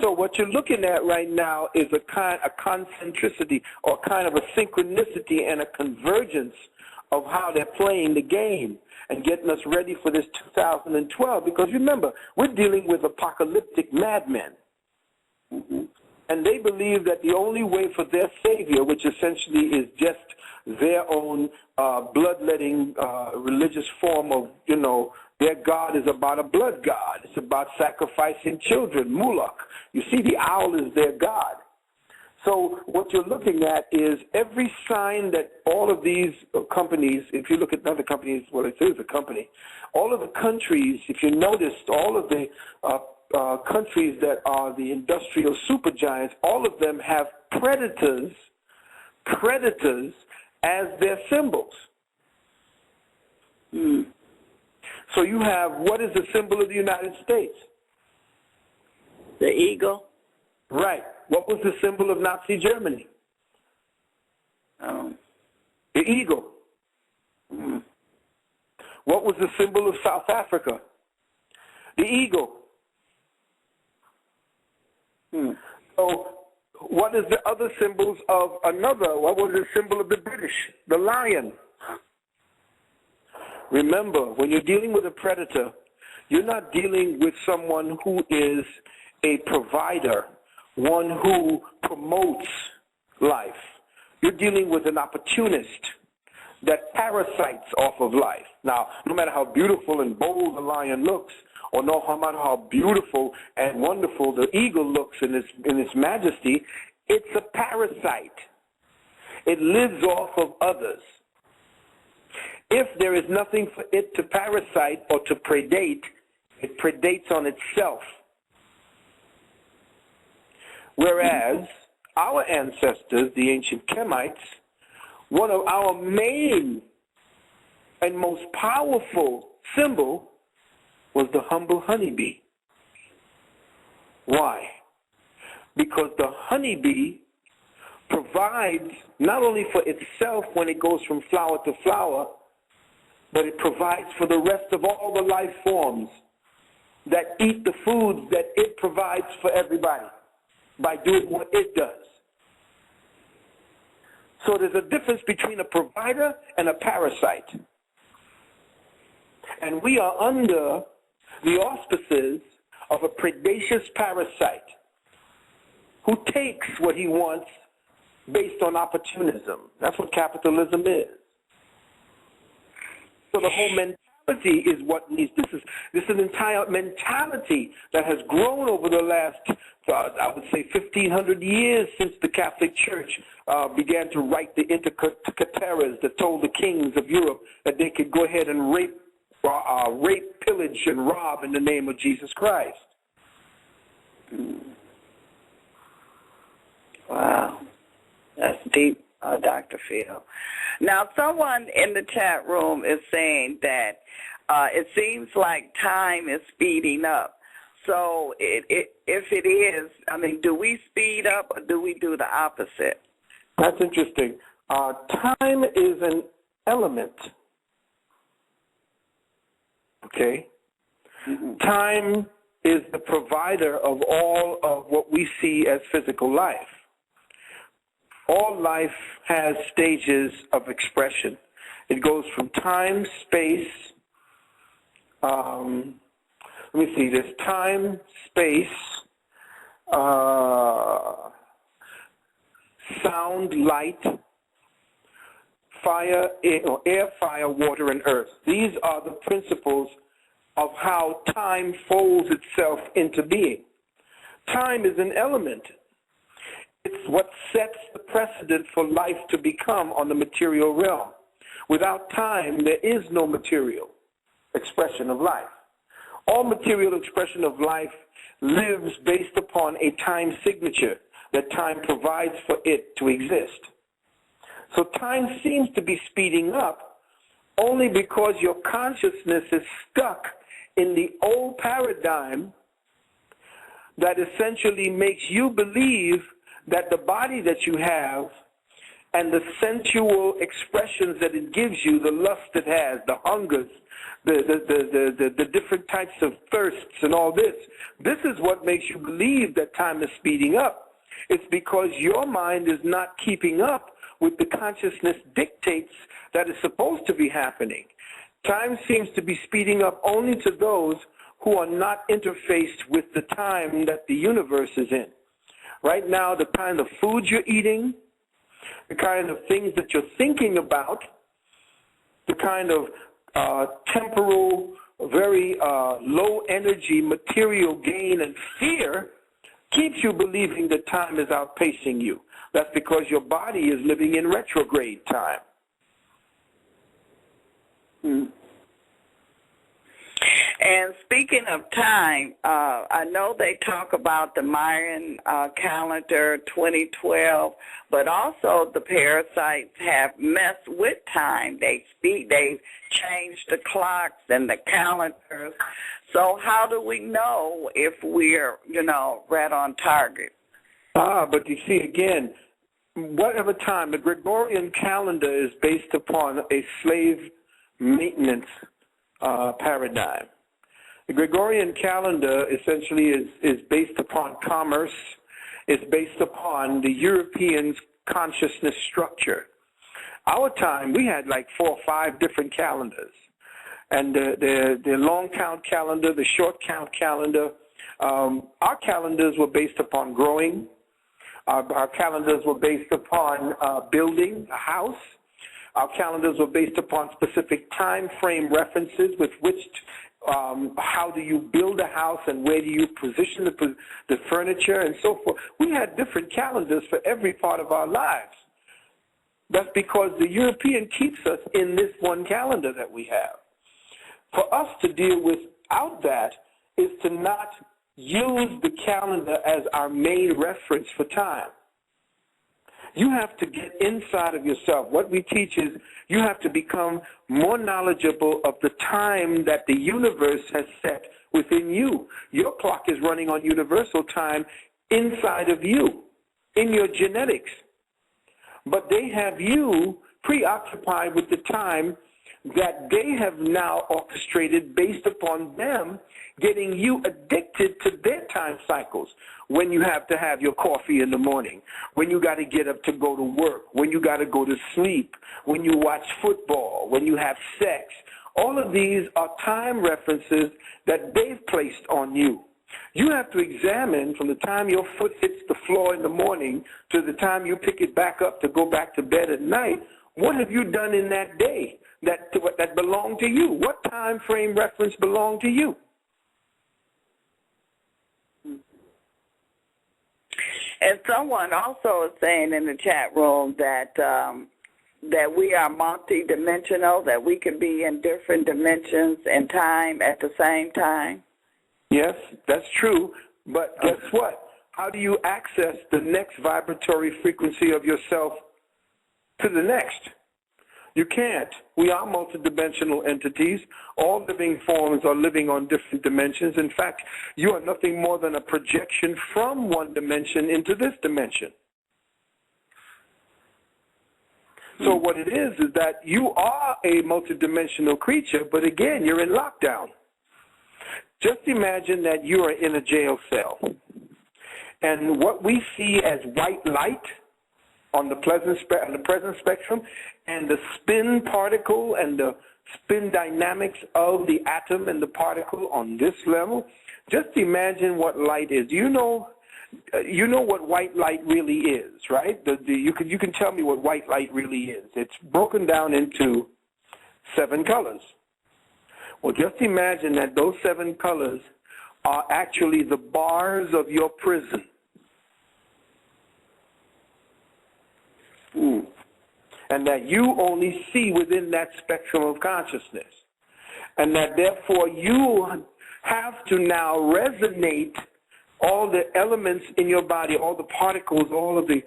So what you're looking at right now is a concentricity or kind of a synchronicity and a convergence of how they're playing the game and getting us ready for this 2012, because remember, we're dealing with apocalyptic madmen. Mm-hmm. And they believe that the only way for their savior, which essentially is just their own bloodletting religious form of, their God is about a blood god. It's about sacrificing children, Moloch. You see, the owl is their god. So what you're looking at is every sign that all of these companies, if you look at other companies, well, it is a company, all of the countries, if you noticed, all of the countries that are the industrial supergiants, all of them have predators as their symbols. Mm. So you have, what is the symbol of the United States? The eagle. Right. What was the symbol of Nazi Germany? The eagle. Mm. What was the symbol of South Africa? The eagle. Mm. So what is the other symbols of another? What was the symbol of the British? The lion. Remember, when you're dealing with a predator, you're not dealing with someone who is a provider, one who promotes life. You're dealing with an opportunist that parasites off of life. Now, no matter how beautiful and bold the lion looks, or no matter how beautiful and wonderful the eagle looks in its majesty, it's a parasite. It lives off of others. If there is nothing for it to parasite or to predate, it predates on itself. Whereas our ancestors, the ancient Kemites, one of our main and most powerful symbol was the humble honeybee. Why? Because the honeybee provides not only for itself when it goes from flower to flower, but it provides for the rest of all the life forms that eat the foods that it provides for everybody by doing what it does. So there's a difference between a provider and a parasite. And we are under the auspices of a predacious parasite who takes what he wants based on opportunism. That's what capitalism is. So the whole mentality is what needs. This is an entire mentality that has grown over the last, I would say, 1,500 years since the Catholic Church began to write the Intercateras that told the kings of Europe that they could go ahead and rape, pillage, and rob in the name of Jesus Christ. Wow. That's deep, Dr. Phil. Now, someone in the chat room is saying that it seems like time is speeding up. So if it is, I mean, do we speed up or do we do the opposite? That's interesting. Time is an element. Okay? Mm-hmm. Time is the provider of all of what we see as physical life. All life has stages of expression. It goes from time, space, let me see, there's time, space, sound, light, fire, air, fire, water, and earth. These are the principles of how time folds itself into being. Time is an element. It's what sets the precedent for life to become on the material realm. Without time, there is no material expression of life. All material expression of life lives based upon a time signature that time provides for it to exist. So time seems to be speeding up only because your consciousness is stuck in the old paradigm that essentially makes you believe that the body that you have and the sensual expressions that it gives you, the lust it has, the hungers, the different types of thirsts and all this is what makes you believe that time is speeding up. It's because your mind is not keeping up with the consciousness dictates that is supposed to be happening. Time seems to be speeding up only to those who are not interfaced with the time that the universe is in. Right now, the kind of food you're eating, the kind of things that you're thinking about, the kind of temporal, very low energy material gain and fear keeps you believing that time is outpacing you. That's because your body is living in retrograde time. And speaking of time, I know they talk about the Mayan calendar 2012, but also the parasites have messed with time. They've changed the clocks and the calendars. So how do we know if we're, right on target? But you see, again, whatever time, the Gregorian calendar is based upon a slave maintenance paradigm. The Gregorian calendar essentially is based upon commerce. It's based upon the Europeans' consciousness structure. Our time, we had like 4 or 5 different calendars. And the long count calendar, the short count calendar, our calendars were based upon growing. Our calendars were based upon building a house. Our calendars were based upon specific time frame references with which how do you build a house and where do you position the furniture and so forth. We had different calendars for every part of our lives. That's because the European keeps us in this one calendar that we have. For us to deal without that is to not use the calendar as our main reference for time. You have to get inside of yourself. What we teach is you have to become more knowledgeable of the time that the universe has set within you. Your clock is running on universal time inside of you, in your genetics. But they have you preoccupied with the time that they have now orchestrated based upon them getting you addicted to their time cycles. When you have to have your coffee in the morning, when you got to get up to go to work, when you got to go to sleep, when you watch football, when you have sex. All of these are time references that they've placed on you. You have to examine from the time your foot hits the floor in the morning to the time you pick it back up to go back to bed at night. What have you done in that day that belonged to you? What time frame reference belonged to you? And someone also is saying in the chat room that that we are multidimensional, that we can be in different dimensions and time at the same time. Yes, that's true. But guess what? How do you access the next vibratory frequency of yourself to the next? You can't. We are multidimensional entities. All living forms are living on different dimensions. In fact, you are nothing more than a projection from one dimension into this dimension. So what it is that you are a multidimensional creature, but again, you're in lockdown. Just imagine that you are in a jail cell. And what we see as white light on the present spectrum, and the spin particle and the spin dynamics of the atom and the particle on this level, just imagine what light is. Do you know you know what white light really is, right? You can tell me what white light really is. It's broken down into 7 colors. Well, just imagine that those 7 colors are actually the bars of your prison. And that you only see within that spectrum of consciousness. And that therefore you have to now resonate all the elements in your body, all the particles, all of the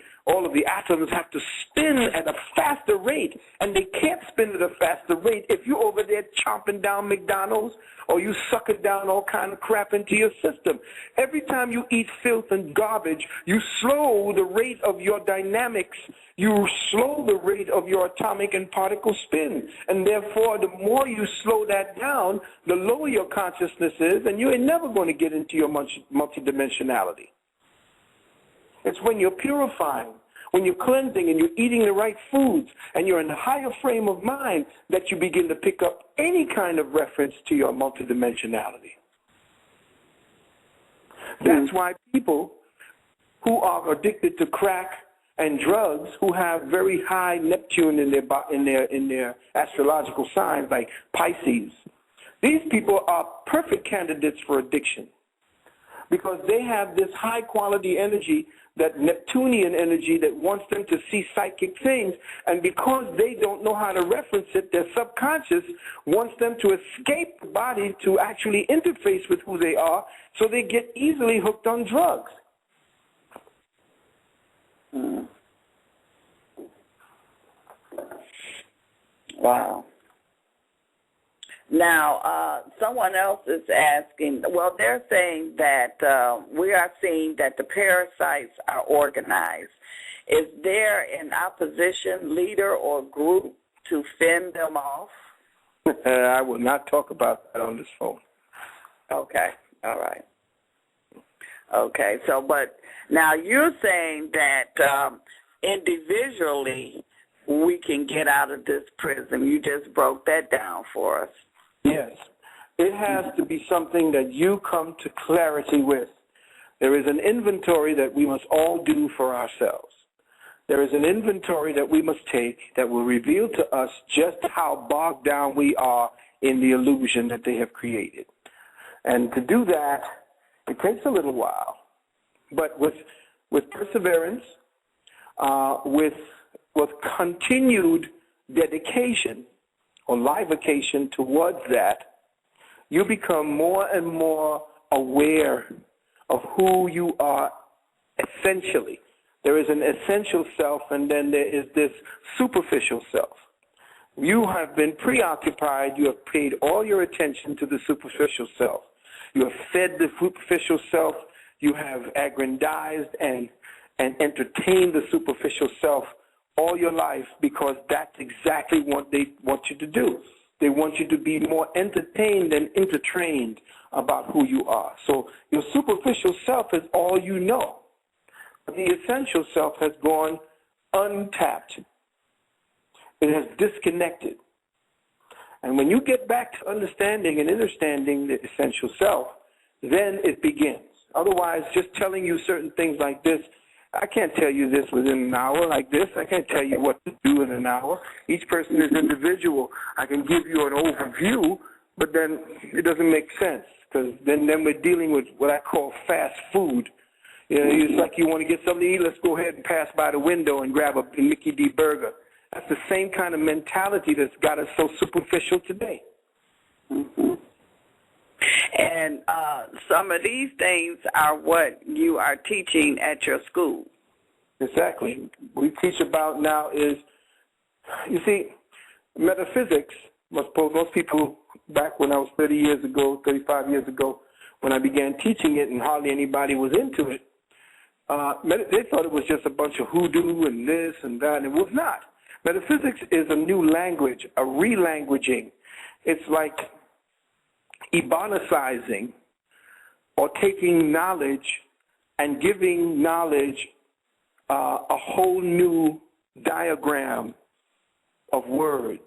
atoms have to spin at a faster rate, and they can't spin at a faster rate if you're over there chomping down McDonald's or you sucking down all kind of crap into your system. Every time you eat filth and garbage, you slow the rate of your dynamics. You slow the rate of your atomic and particle spin. And therefore, the more you slow that down, the lower your consciousness is, and you ain't never going to get into your multidimensionality. It's when you're purifying, when you're cleansing and you're eating the right foods and you're in a higher frame of mind that you begin to pick up any kind of reference to your multidimensionality. That's why people who are addicted to crack and drugs, who have very high Neptune in their astrological signs, like Pisces, these people are perfect candidates for addiction because they have this high quality energy, that Neptunian energy that wants them to see psychic things, and because they don't know how to reference it, their subconscious wants them to escape the body to actually interface with who they are, so they get easily hooked on drugs. Wow. Now, someone else is asking, well, they're saying that we are seeing that the parasites are organized. Is there an opposition leader or group to fend them off? I will not talk about that on this phone. Okay. All right. Okay. So, but now you're saying that individually we can get out of this prison. You just broke that down for us. Yes. It has to be something that you come to clarity with. There is an inventory that we must all do for ourselves. There is an inventory that we must take that will reveal to us just how bogged down we are in the illusion that they have created. And to do that, it takes a little while. But with perseverance, with continued dedication or livocation towards that, you become more and more aware of who you are essentially. There is an essential self, and then there is this superficial self. You have been preoccupied. You have paid all your attention to the superficial self. You have fed the superficial self. You have aggrandized and entertained the superficial self all your life, because that's exactly what they want you to do. They want you to be more entertained and entertained about who you are. So your superficial self is all you know. But the essential self has gone untapped. It has disconnected. And when you get back to understanding and understanding the essential self, then it begins. Otherwise, just telling you certain things like this, I can't tell you this within an hour like this. I can't tell you what to do in an hour. Each person is individual. I can give you an overview, but then it doesn't make sense, because then we're dealing with what I call fast food. You know, it's like you want to get something to eat, let's go ahead and pass by the window and grab a Mickey D burger. That's the same kind of mentality that's got us so superficial today. Mm-hmm. And some of these things are what you are teaching at your school. Exactly. What we teach about now is, you see, metaphysics. Most people, back when I was 30 years ago, 35 years ago, when I began teaching it and hardly anybody was into it, they thought it was just a bunch of hoodoo and this and that, and it was not. Metaphysics is a new language, a relanguaging. It's like Ibanicizing, or taking knowledge and giving knowledge a whole new diagram of words.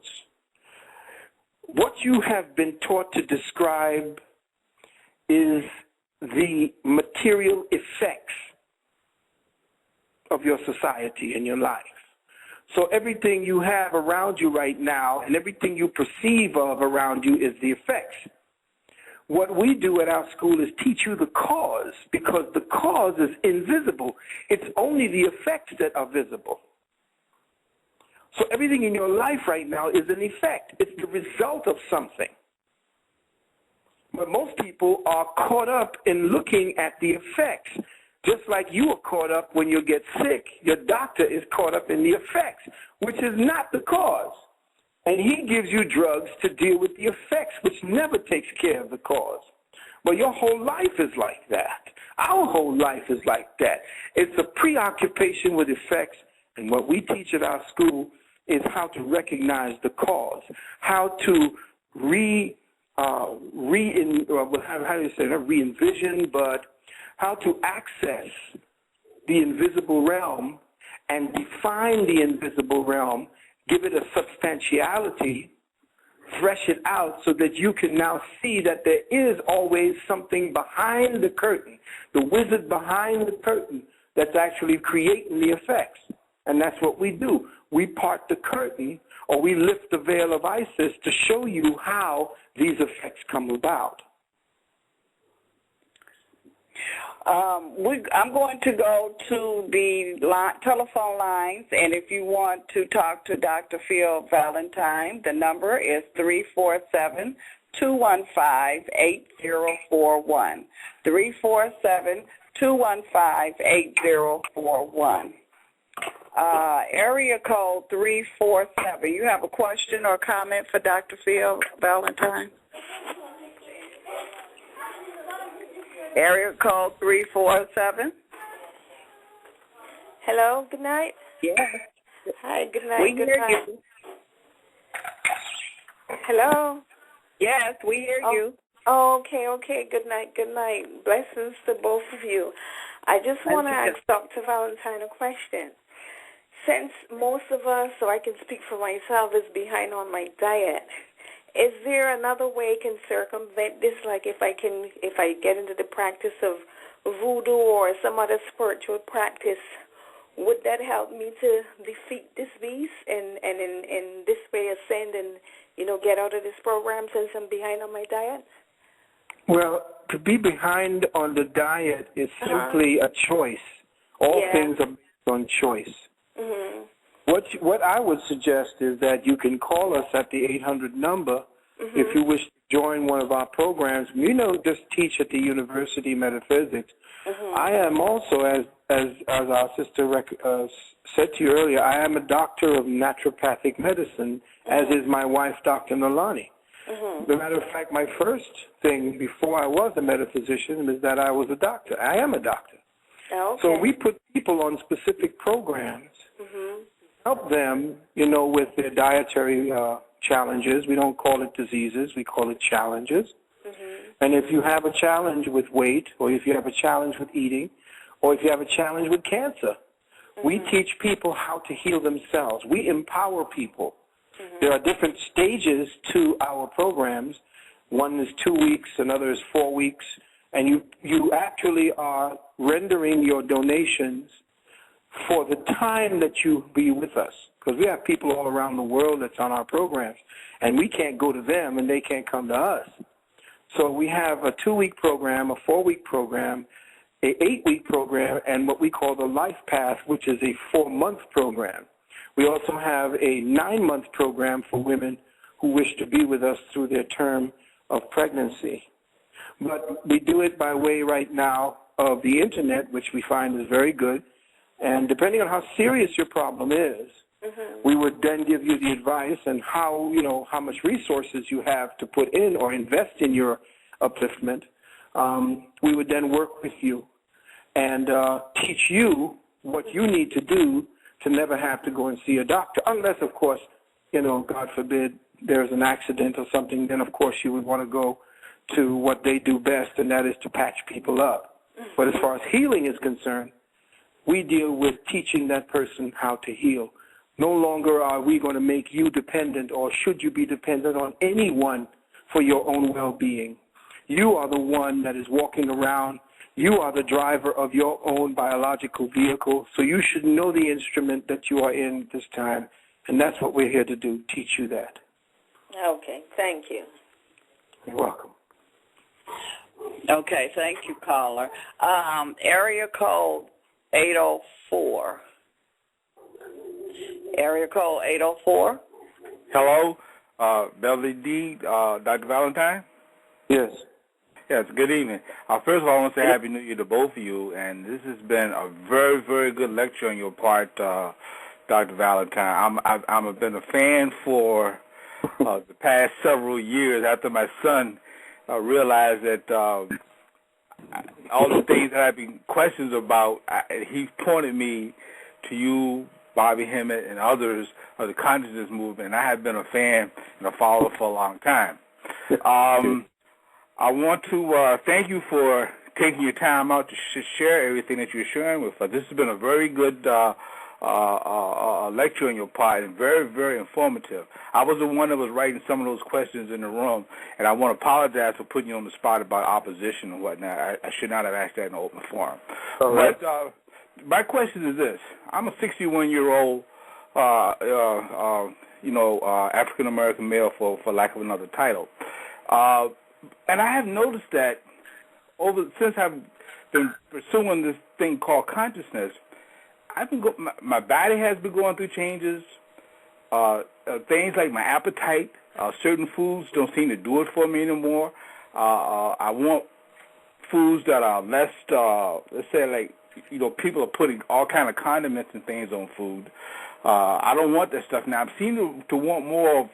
What you have been taught to describe is the material effects of your society and your life. So everything you have around you right now and everything you perceive of around you is the effects. What we do at our school is teach you the cause, because the cause is invisible. It's only the effects that are visible. So everything in your life right now is an effect. It's the result of something. But most people are caught up in looking at the effects. Just like you are caught up when you get sick, your doctor is caught up in the effects, which is not the cause. And he gives you drugs to deal with the effects, which never takes care of the cause. But your whole life is like that. Our whole life is like that. It's a preoccupation with effects, and what we teach at our school is how to recognize the cause, how to re-envision, but how to access the invisible realm and define the invisible realm, give it a substantiality, thresh it out so that you can now see that there is always something behind the curtain, the wizard behind the curtain that's actually creating the effects. And that's what we do. We part the curtain, or we lift the veil of Isis to show you how these effects come about. I'm going to go to the telephone lines, and if you want to talk to Dr. Phil Valentine, the number is 347-215-8041. 347-215-8041. Area code 347. You have a question or comment for Dr. Phil Valentine? Area code 347. Hello, good night. Yes. Hi, good night. We good hear night. you. Hello. Yes, we hear you. Oh, okay. Good night. Blessings to both of you. I just want to ask Dr. Valentine a question. Since most of us, so I can speak for myself, is behind on my diet, is there another way I can circumvent this? Like if I get into the practice of voodoo or some other spiritual practice, would that help me to defeat this beast and in this way ascend and, get out of this program since I'm behind on my diet? Well, to be behind on the diet is simply a choice. All things are based on choice. Mm-hmm. What I would suggest is that you can call us at the 800 number if you wish to join one of our programs. We don't just teach at the University Metaphysics. I am also, as our sister said to you earlier, I am a doctor of naturopathic medicine, as is my wife, Dr. Nalani. As a matter of fact, my first thing before I was a metaphysician is that I was a doctor. I am a doctor. So we put people on specific programs, help them, with their dietary challenges. We don't call it diseases. We call it challenges. And if you have a challenge with weight, or if you have a challenge with eating, or if you have a challenge with cancer, we teach people how to heal themselves. We empower people. There are different stages to our programs. One is 2 weeks, another is 4 weeks, and you actually are rendering your donations for the time that you be with us, because we have people all around the world that's on our programs, and we can't go to them and they can't come to us. So we have a 2-week program, a 4-week program, a 8-week program, and what we call the Life Path, which is a 4-month program. We also have a 9-month program for women who wish to be with us through their term of pregnancy. But we do it by way right now of the Internet, which we find is very good. And depending on how serious your problem is, we would then give you the advice and how much resources you have to put in or invest in your upliftment. We would then work with you and teach you what you need to do to never have to go and see a doctor, unless, of course, God forbid, there's an accident or something, then, of course, you would want to go to what they do best, and that is to patch people up. But as far as healing is concerned, we deal with teaching that person how to heal. No longer are we going to make you dependent, or should you be dependent on anyone for your own well-being. You are the one that is walking around You are the driver of your own biological vehicle, so you should know the instrument that you are in this time, and that's what we're here to do, teach you that. Okay, thank you. You're welcome. Okay, thank you, caller. Area code 804. Area code 804. Hello, Beverly D. Dr. Valentine? Yes. Yes, good evening. First of all, I want to say Happy New Year to both of you, and this has been a very, very good lecture on your part, Dr. Valentine. I've been a fan for the past several years after my son realized that all the things that I've been questions about, he pointed me to you, Bobby Hemmett, and others of the consciousness movement, and I have been a fan and a follower for a long time. I want to thank you for taking your time out to share everything that you're sharing with us. This has been a very good lecture on your part and very, very informative. I was the one that was writing some of those questions in the room, and I want to apologize for putting you on the spot about opposition and whatnot. I should not have asked that in an open forum. All right. But my question is this. I'm a 61-year-old, African-American male, for lack of another title. And I have noticed that since I've been pursuing this thing called consciousness, my body has been going through changes. Things like my appetite, certain foods don't seem to do it for me anymore. I want foods that are less, let's say, like, people are putting all kind of condiments and things on food. I don't want that stuff now. I seem to want more of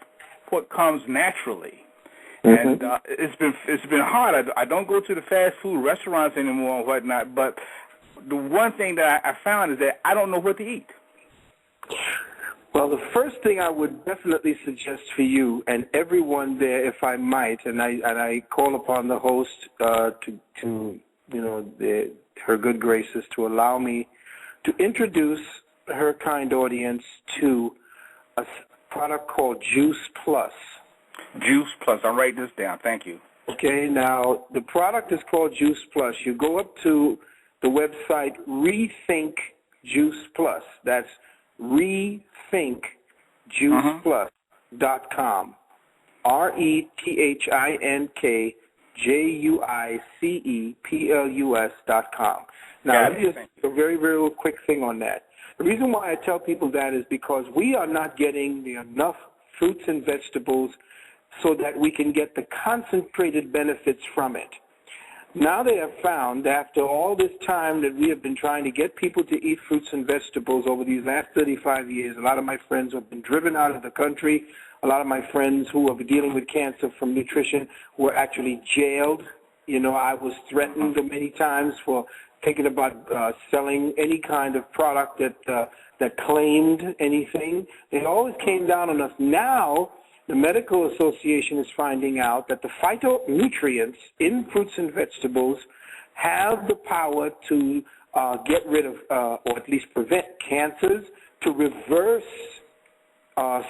what comes naturally. And it's been hard. I don't go to the fast food restaurants anymore and whatnot, but the one thing that I found is that I don't know what to eat. Well, the first thing I would definitely suggest for you and everyone there, if I might, and I call upon the host to her good graces to allow me to introduce her kind audience to a product called Juice Plus. Juice Plus. I'm writing this down. Thank you. Okay, now the product is called Juice Plus. You go up to the website Rethink Juice Plus. That's rethinkjuiceplus.com. rethinkjuiceplus.com. Now, let me just a very, very quick thing on that. The reason why I tell people that is because we are not getting enough fruits and vegetables so that we can get the concentrated benefits from it. Now they have found, after all this time that we have been trying to get people to eat fruits and vegetables over these last 35 years, a lot of my friends have been driven out of the country. A lot of my friends who are dealing with cancer from nutrition were actually jailed. I was threatened many times for thinking about selling any kind of product that claimed anything. It always came down on us. Now, the Medical Association is finding out that the phytonutrients in fruits and vegetables have the power to get rid of, or at least prevent cancers, to reverse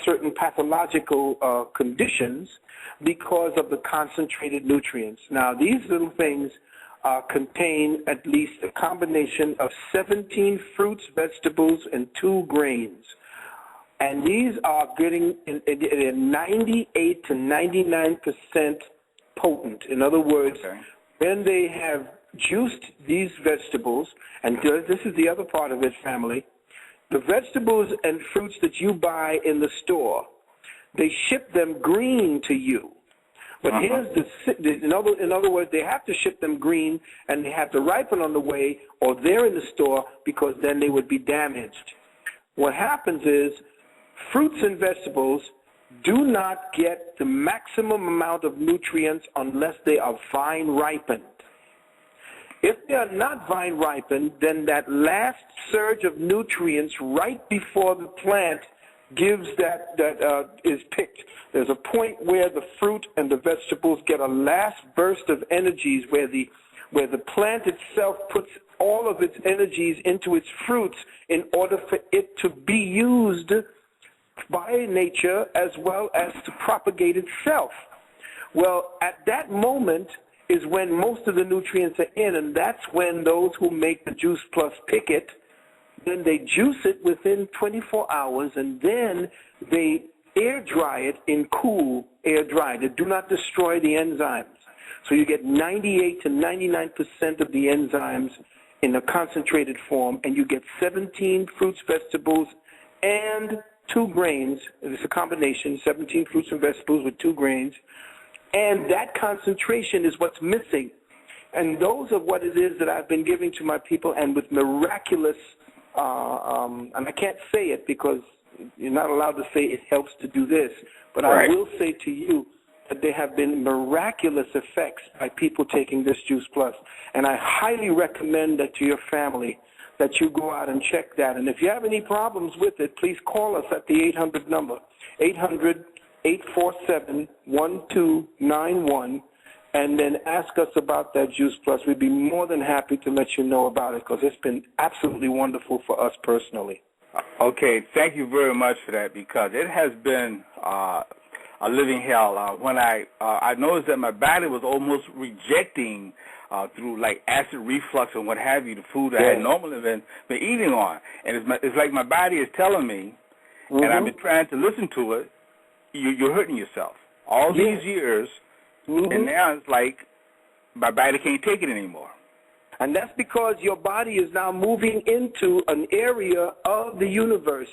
certain pathological conditions because of the concentrated nutrients. Now, these little things contain at least a combination of 17 fruits, vegetables, and 2 grains. And these are getting 98 to 99% potent. In other words, when they have juiced these vegetables, and this is the other part of it, family, the vegetables and fruits that you buy in the store, they ship them green to you. But here's in other words, they have to ship them green, and they have to ripen on the way, or they're in the store, because then they would be damaged. What happens is, fruits and vegetables do not get the maximum amount of nutrients unless they are vine ripened. If they are not vine ripened, then that last surge of nutrients right before the plant gives that is picked. There's a point where the fruit and the vegetables get a last burst of energies where the plant itself puts all of its energies into its fruits in order for it to be used by nature as well as to propagate itself. Well, at that moment, is when most of the nutrients are in, and that's when those who make the Juice Plus pick it. Then they juice it within 24 hours, and then they air dry it in cool air dry. They do not destroy the enzymes. So you get 98 to 99% of the enzymes in a concentrated form, and you get 17 fruits, vegetables, and 2 grains. It's a combination, 17 fruits and vegetables with 2 grains. And that concentration is what's missing. And those are what it is that I've been giving to my people, and with miraculous, and I can't say it because you're not allowed to say it helps to do this, but right. I will say to you that there have been miraculous effects by people taking this Juice Plus. And I highly recommend that to your family, that you go out and check that. And if you have any problems with it, please call us at the 800 number, 800-847-1291, and then ask us about that Juice Plus. We'd be more than happy to let you know about it because it's been absolutely wonderful for us personally. Okay, thank you very much for that, because it has been a living hell. When I noticed that my body was almost rejecting through like acid reflux and what have you, the food I had normally been eating on. And it's like my body is telling me, and I've been trying to listen to it, you're hurting yourself. All these years, and now it's like my body can't take it anymore. And that's because your body is now moving into an area of the universe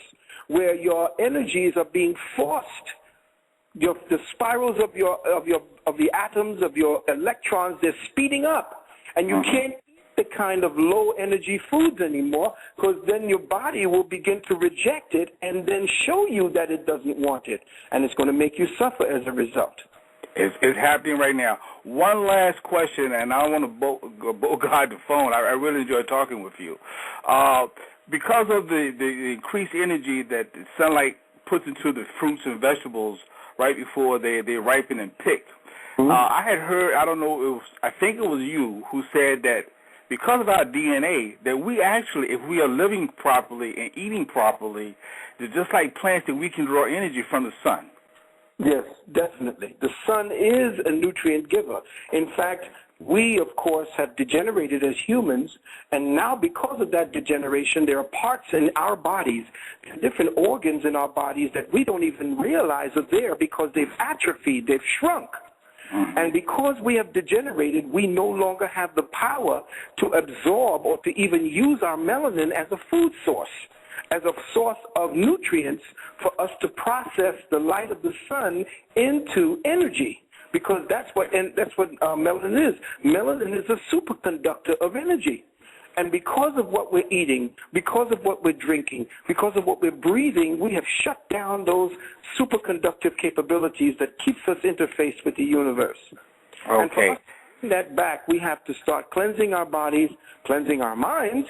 where your energies are being forced. The spirals of the atoms, of your electrons, they're speeding up. And you can't eat the kind of low energy foods anymore, because then your body will begin to reject it and then show you that it doesn't want it. And it's going to make you suffer as a result. It's happening right now. One last question, and I don't want to bogart the phone. I really enjoy talking with you. Because of the increased energy that the sunlight puts into the fruits and vegetables right before they ripen and pick, I had heard, I don't know, I think it was you who said that because of our DNA, that we actually, if we are living properly and eating properly, they're just like plants, that we can draw energy from the sun. Yes, definitely. The sun is a nutrient giver. In fact, we, of course, have degenerated as humans, and now because of that degeneration, there are parts in our bodies, different organs in our bodies that we don't even realize are there because they've atrophied, they've shrunk. And because we have degenerated, we no longer have the power to absorb or to even use our melanin as a food source, as a source of nutrients for us to process the light of the sun into energy, because that's what melanin is. Melanin is a superconductor of energy. And because of what we're eating, because of what we're drinking, because of what we're breathing, we have shut down those superconductive capabilities that keeps us interfaced with the universe. Okay. And for us to bring that back, we have to start cleansing our bodies, cleansing our minds,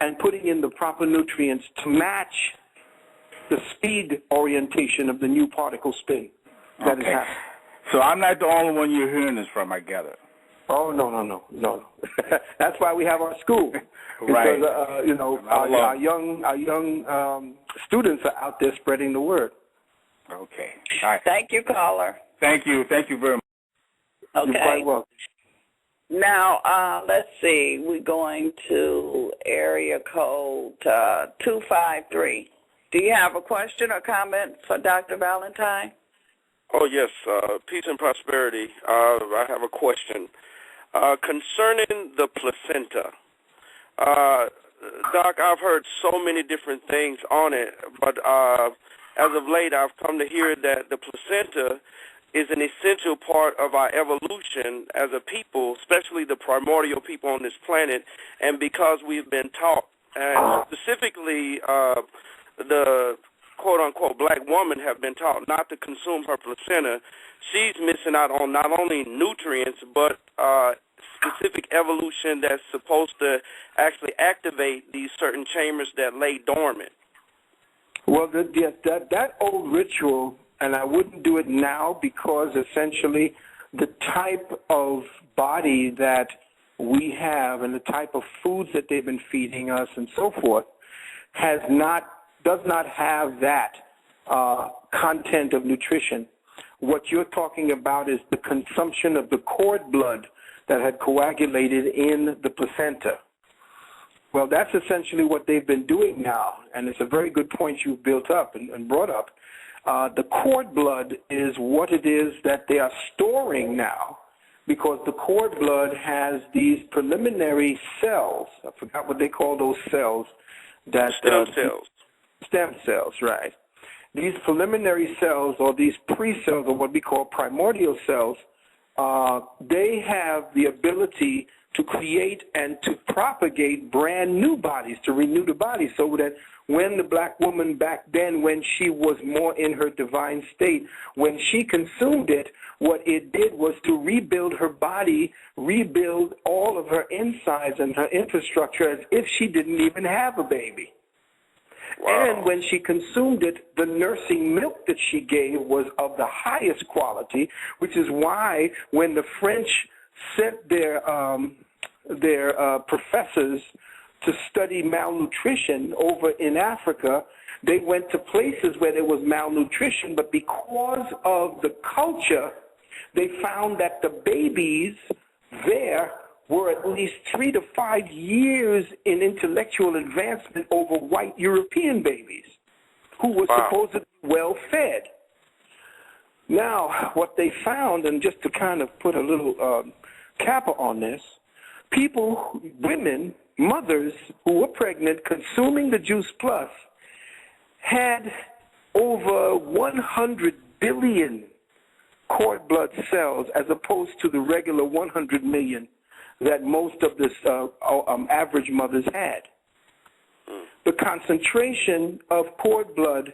and putting in the proper nutrients to match the speed orientation of the new particle spin that is happening. So I'm not the only one you're hearing this from, I gather. Oh, no. That's why we have our school. Right. Because, our young students are out there spreading the word. Okay. All right. Thank you, caller. Thank you very much. Okay. You're quite welcome. Now, let's see. We're going to area code 253. Do you have a question or comment for Dr. Valentine? Oh, yes. Peace and prosperity. I have a question. Concerning the placenta, Doc, I've heard so many different things on it, but as of late I've come to hear that the placenta is an essential part of our evolution as a people, especially the primordial people on this planet, and because we've been taught, and specifically the quote-unquote black woman have been taught not to consume her placenta, she's missing out on not only nutrients but specific evolution that's supposed to actually activate these certain chambers that lay dormant. Well, that old ritual, and I wouldn't do it now because essentially the type of body that we have and the type of foods that they've been feeding us and so forth does not have that content of nutrition. What you're talking about is the consumption of the cord blood that had coagulated in the placenta. Well, that's essentially what they've been doing now, and it's a very good point you've built up and brought up. The cord blood is what it is that they are storing now, because the cord blood has these preliminary cells. I forgot what they call those cells. Stem cells. Stem cells, right. These preliminary cells, or these pre-cells, or what we call primordial cells, they have the ability to create and to propagate brand new bodies, to renew the body, so that when the black woman back then, when she was more in her divine state, when she consumed it, what it did was to rebuild her body, rebuild all of her insides and her infrastructure as if she didn't even have a baby. Wow. And when she consumed it, the nursing milk that she gave was of the highest quality, which is why when the French sent their professors to study malnutrition over in Africa, they went to places where there was malnutrition, but because of the culture, they found that the babies there were at least 3 to 5 years in intellectual advancement over white European babies who were supposedly well-fed. Now, what they found, and just to kind of put a little capper on this, people, women, mothers who were pregnant consuming the Juice Plus had over 100 billion cord blood cells as opposed to the regular 100 million that most of the average mothers had. The concentration of cord blood,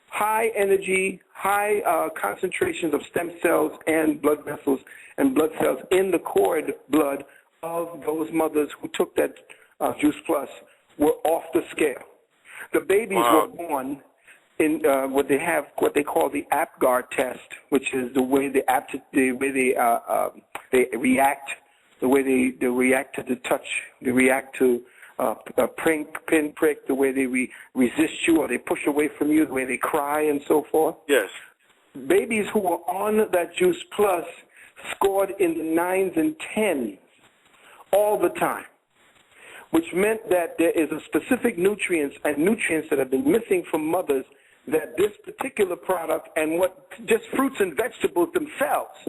high energy, high concentrations of stem cells and blood vessels and blood cells in the cord blood of those mothers who took that Juice Plus were off the scale. The babies were born in what they call the APGAR test, which is the way they react, the way they react to the touch, they react to pinprick, the way they resist you or they push away from you, the way they cry and so forth. Yes. Babies who were on that Juice Plus scored in the 9s and 10s all the time, which meant that there is a specific nutrients that have been missing from mothers that this particular product and what just fruits and vegetables themselves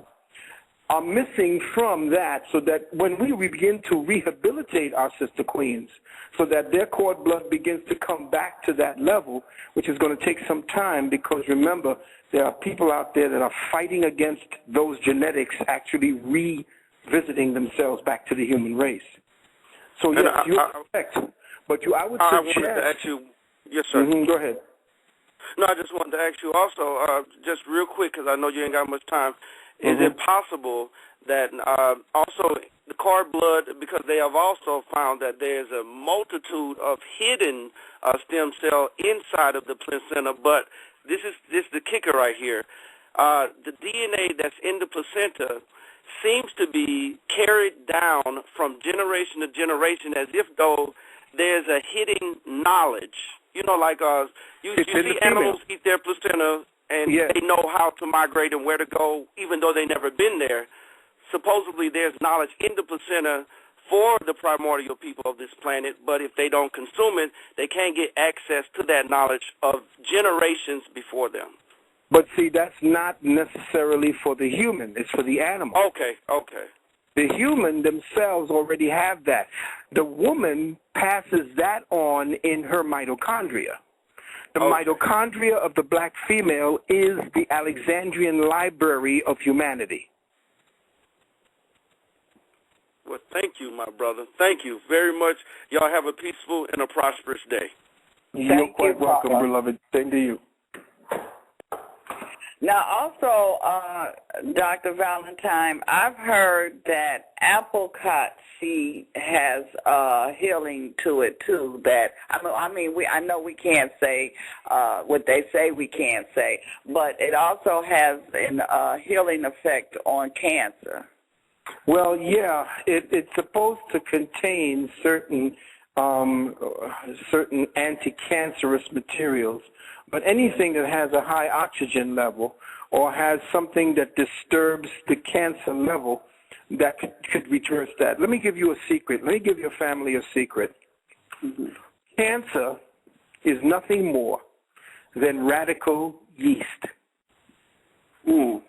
are missing from that, so that when we begin to rehabilitate our sister queens so that their cord blood begins to come back to that level, which is going to take some time, because remember, there are people out there that are fighting against those genetics actually revisiting themselves back to the human race. So yes, you're correct. But I would suggest... I wanted to ask you... Yes, sir. Go ahead. No, I just wanted to ask you also, just real quick, because I know you ain't got much time, is it possible that also the cord blood, because they have also found that there's a multitude of hidden stem cell inside of the placenta, but this is the kicker right here. The DNA that's in the placenta seems to be carried down from generation to generation as if though there's a hidden knowledge. You know, like you see animals eat their placenta, and they know how to migrate and where to go, even though they've never been there. Supposedly there's knowledge in the placenta for the primordial people of this planet, but if they don't consume it, they can't get access to that knowledge of generations before them. But see, that's not necessarily for the human. It's for the animal. Okay. The human themselves already have that. The woman passes that on in her mitochondria. The mitochondria of the black female is the Alexandrian library of humanity. Well, thank you, my brother. Thank you very much. Y'all have a peaceful and a prosperous day. You're quite welcome, beloved. Same to you. Now, also, Dr. Valentine, I've heard that apricot seed has healing to it too. That I know we can't say what they say we can't say, but it also has a healing effect on cancer. Well, yeah, it's supposed to contain certain anti-cancerous materials. But anything that has a high oxygen level or has something that disturbs the cancer level, that could reverse that. Let me give you a secret. Let me give your family a secret. Mm-hmm. Cancer is nothing more than radical yeast. Mm.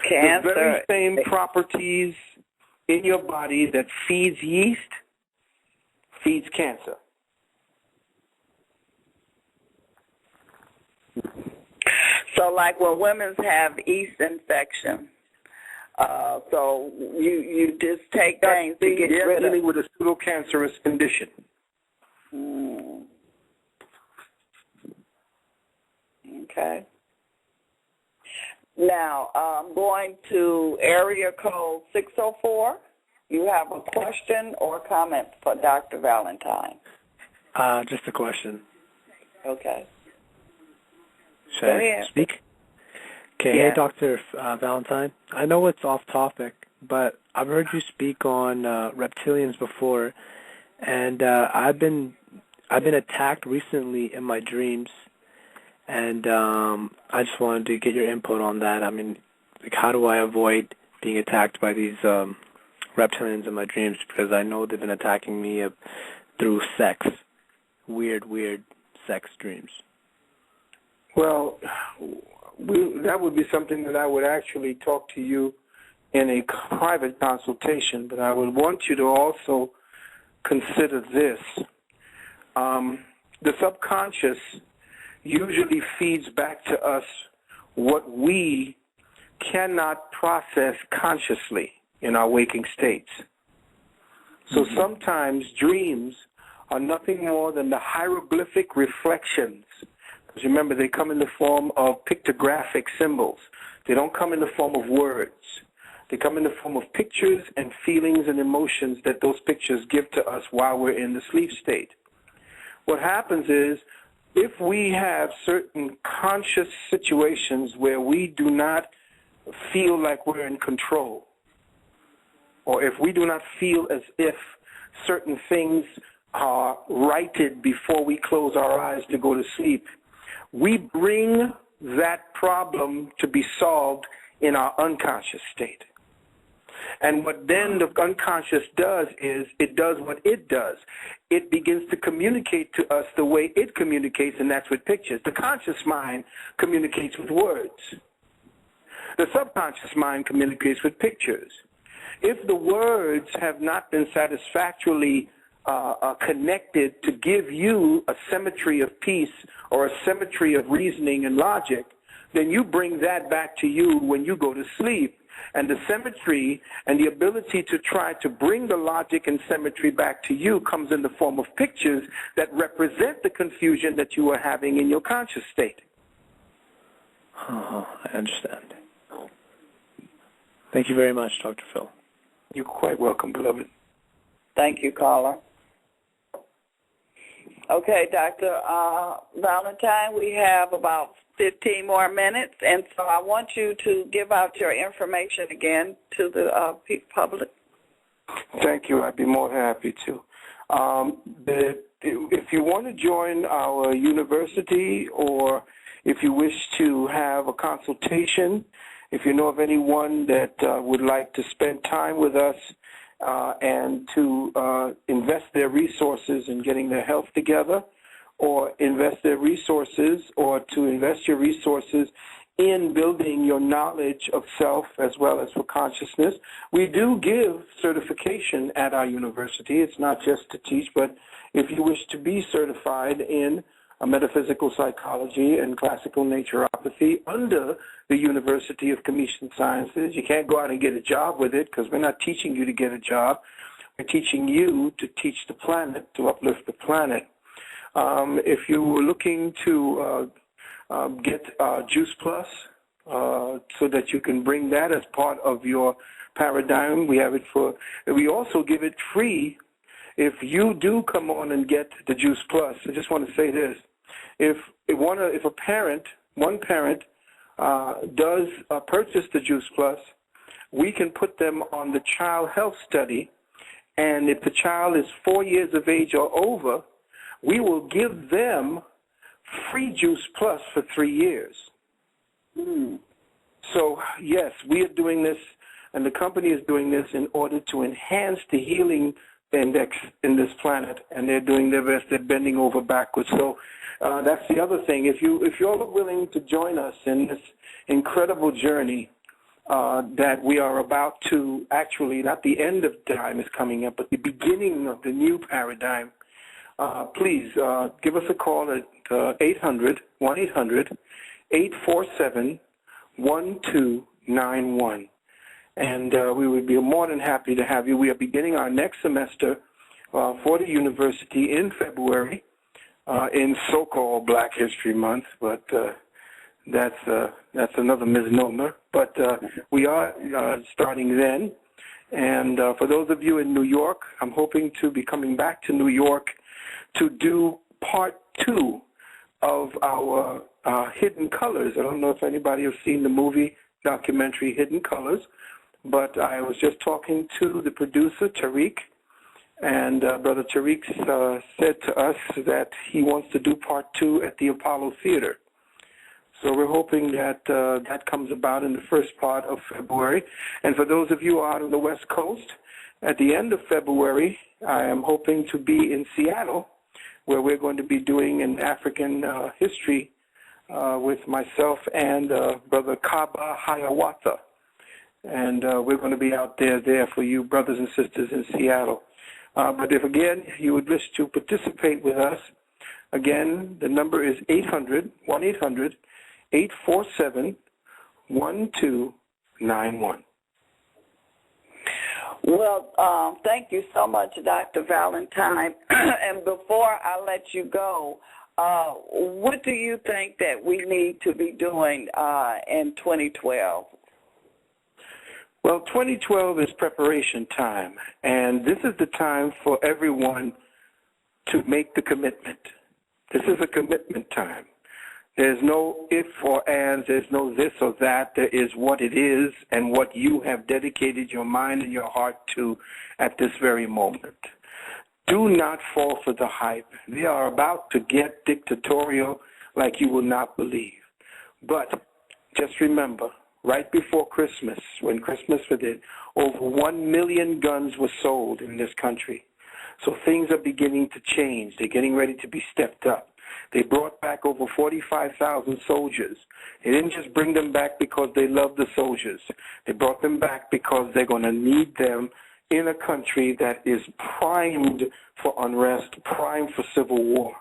Cancer. The very same properties in your body that feeds yeast feeds cancer. So like when women have yeast infection, so you just take things to get rid of. Dealing with a pseudocancerous condition. Mm. Okay. Now, I'm going to area code 604. You have a question or comment for Dr. Valentine? Just a question. Okay. Should I speak? Okay, Yeah. Hey, Dr. Valentine. I know it's off topic, but I've heard you speak on reptilians before, and I've been attacked recently in my dreams, and I just wanted to get your input on that. I mean, like, how do I avoid being attacked by these reptilians in my dreams? Because I know they've been attacking me through sex, weird sex dreams. Well, that would be something that I would actually talk to you in a private consultation, but I would want you to also consider this. The subconscious usually feeds back to us what we cannot process consciously in our waking states. So sometimes dreams are nothing more than the hieroglyphic reflections. Because remember, they come in the form of pictographic symbols. They don't come in the form of words. They come in the form of pictures and feelings and emotions that those pictures give to us while we're in the sleep state. What happens is, if we have certain conscious situations where we do not feel like we're in control, or if we do not feel as if certain things are righted before we close our eyes to go to sleep, we bring that problem to be solved in our unconscious state. And what then the unconscious does is it does what it does. It begins to communicate to us the way it communicates, and that's with pictures. The conscious mind communicates with words. The subconscious mind communicates with pictures. If the words have not been satisfactorily connected to give you a symmetry of peace or a symmetry of reasoning and logic, then you bring that back to you when you go to sleep. And the symmetry and the ability to try to bring the logic and symmetry back to you comes in the form of pictures that represent the confusion that you are having in your conscious state. Oh, I understand. Thank you very much, Dr. Phil. You're quite welcome, beloved. Thank you, caller. Okay, Dr. Valentine, we have about 15 more minutes, and so I want you to give out your information again to the public. Thank you. I'd be more than happy to. If you want to join our university, or if you wish to have a consultation, if you know of anyone that would like to spend time with us and to invest their resources in getting their health together, or invest their resources, or to invest your resources in building your knowledge of self as well as for consciousness, we do give certification at our university. It's not just to teach, but if you wish to be certified in metaphysical psychology and classical naturopathy under the University of Commission Sciences, you can't go out and get a job with it, because we're not teaching you to get a job. We're teaching you to teach the planet, to uplift the planet. If you were looking to get Juice Plus so that you can bring that as part of your paradigm, we have it we also give it free if you do come on and get the Juice Plus. I just want to say this. If one parent does purchase the Juice Plus, we can put them on the child health study, and if the child is 4 years of age or over, we will give them free Juice Plus for 3 years. So, yes, we are doing this, and the company is doing this in order to enhance the healing index in this planet, and they're doing their best. They're bending over backwards. So that's the other thing. If you all are willing to join us in this incredible journey that we are about to actually, not the end of time is coming up, but the beginning of the new paradigm, please give us a call at 1-800-847-1291. And we would be more than happy to have you. We are beginning our next semester for the university in February in so-called Black History Month, but that's another misnomer. But we are starting then. And for those of you in New York, I'm hoping to be coming back to New York to do part 2 of our Hidden Colors. I don't know if anybody has seen the movie documentary Hidden Colors, but I was just talking to the producer, Tariq, and Brother Tariq said to us that he wants to do part 2 at the Apollo Theater. So we're hoping that that comes about in the first part of February. And for those of you out on the West Coast, at the end of February, I am hoping to be in Seattle, where we're going to be doing an African history with myself and Brother Kaba Hiawatha. And we're going to be out there for you brothers and sisters in Seattle. But if, again, you would wish to participate with us, again, the number is 1-800-147-1291. Well, thank you so much, Dr. Valentine. And before I let you go, what do you think that we need to be doing in 2012? Well, 2012 is preparation time, and this is the time for everyone to make the commitment. This is a commitment time. There's no if or ands. There's no this or that. There is what it is and what you have dedicated your mind and your heart to at this very moment. Do not fall for the hype. They are about to get dictatorial like you will not believe. But just remember, right before Christmas, when Christmas did, over 1 million guns were sold in this country. So things are beginning to change. They're getting ready to be stepped up. They brought back over 45,000 soldiers. They didn't just bring them back because they loved the soldiers. They brought them back because they're going to need them in a country that is primed for unrest, primed for civil war.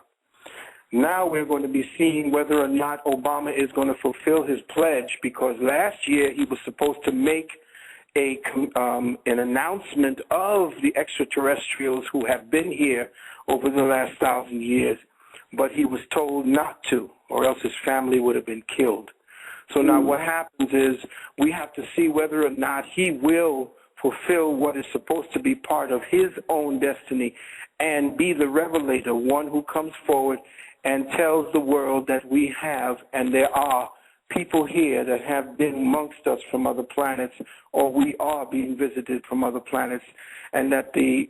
Now we're going to be seeing whether or not Obama is going to fulfill his pledge, because last year he was supposed to make an announcement of the extraterrestrials who have been here over the last 1,000 years, but he was told not to, or else his family would have been killed. So now what happens is we have to see whether or not he will fulfill what is supposed to be part of his own destiny and be the revelator, one who comes forward and tells the world that we have, and there are people here that have been amongst us from other planets, or we are being visited from other planets, and that the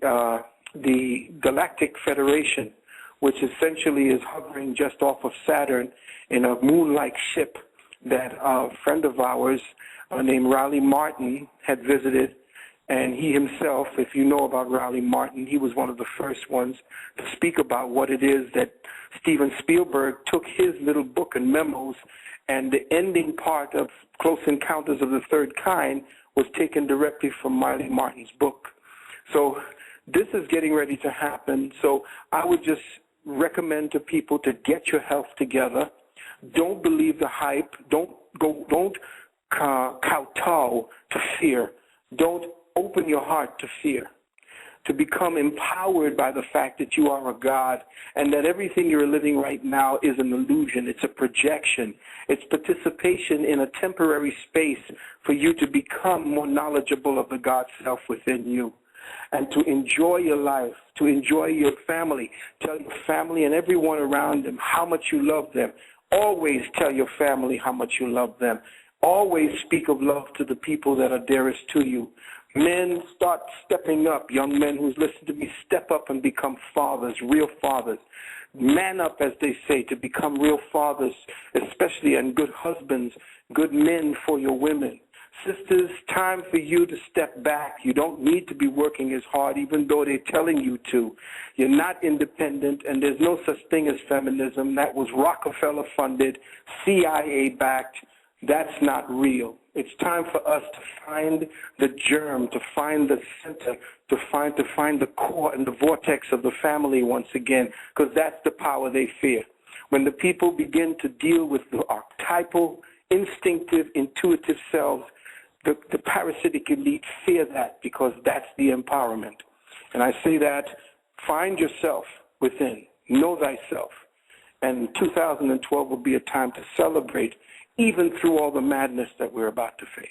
Galactic Federation, which essentially is hovering just off of Saturn in a moon-like ship that a friend of ours named Raleigh Martin had visited. And he himself, if you know about Raleigh Martin, he was one of the first ones to speak about what it is that Steven Spielberg took his little book and memos, and the ending part of Close Encounters of the Third Kind was taken directly from Raleigh Martin's book. So this is getting ready to happen. So I would just recommend to people to get your health together. Don't believe the hype. Don't kowtow to fear. Don't open your heart to fear, to become empowered by the fact that you are a God and that everything you're living right now is an illusion. It's a projection. It's participation in a temporary space for you to become more knowledgeable of the God self within you and to enjoy your life, to enjoy your family. Tell your family and everyone around them how much you love them. Always tell your family how much you love them. Always speak of love to the people that are dearest to you. Men, start stepping up. Young men who's listened to me, step up and become fathers, real fathers. man up, as they say, to become real fathers, especially, and good husbands, good men for your women. Sisters, time for you to step back. You don't need to be working as hard, even though they're telling you to. You're not independent, and there's no such thing as feminism. That was Rockefeller-funded, CIA-backed. That's not real. It's time for us to find the germ, to find the center, to find the core and the vortex of the family once again, because that's the power they fear. When the people begin to deal with the archetypal, instinctive, intuitive selves, the parasitic elite fear that, because that's the empowerment. And I say that, find yourself within, know thyself. And 2012 will be a time to celebrate, even through all the madness that we're about to face.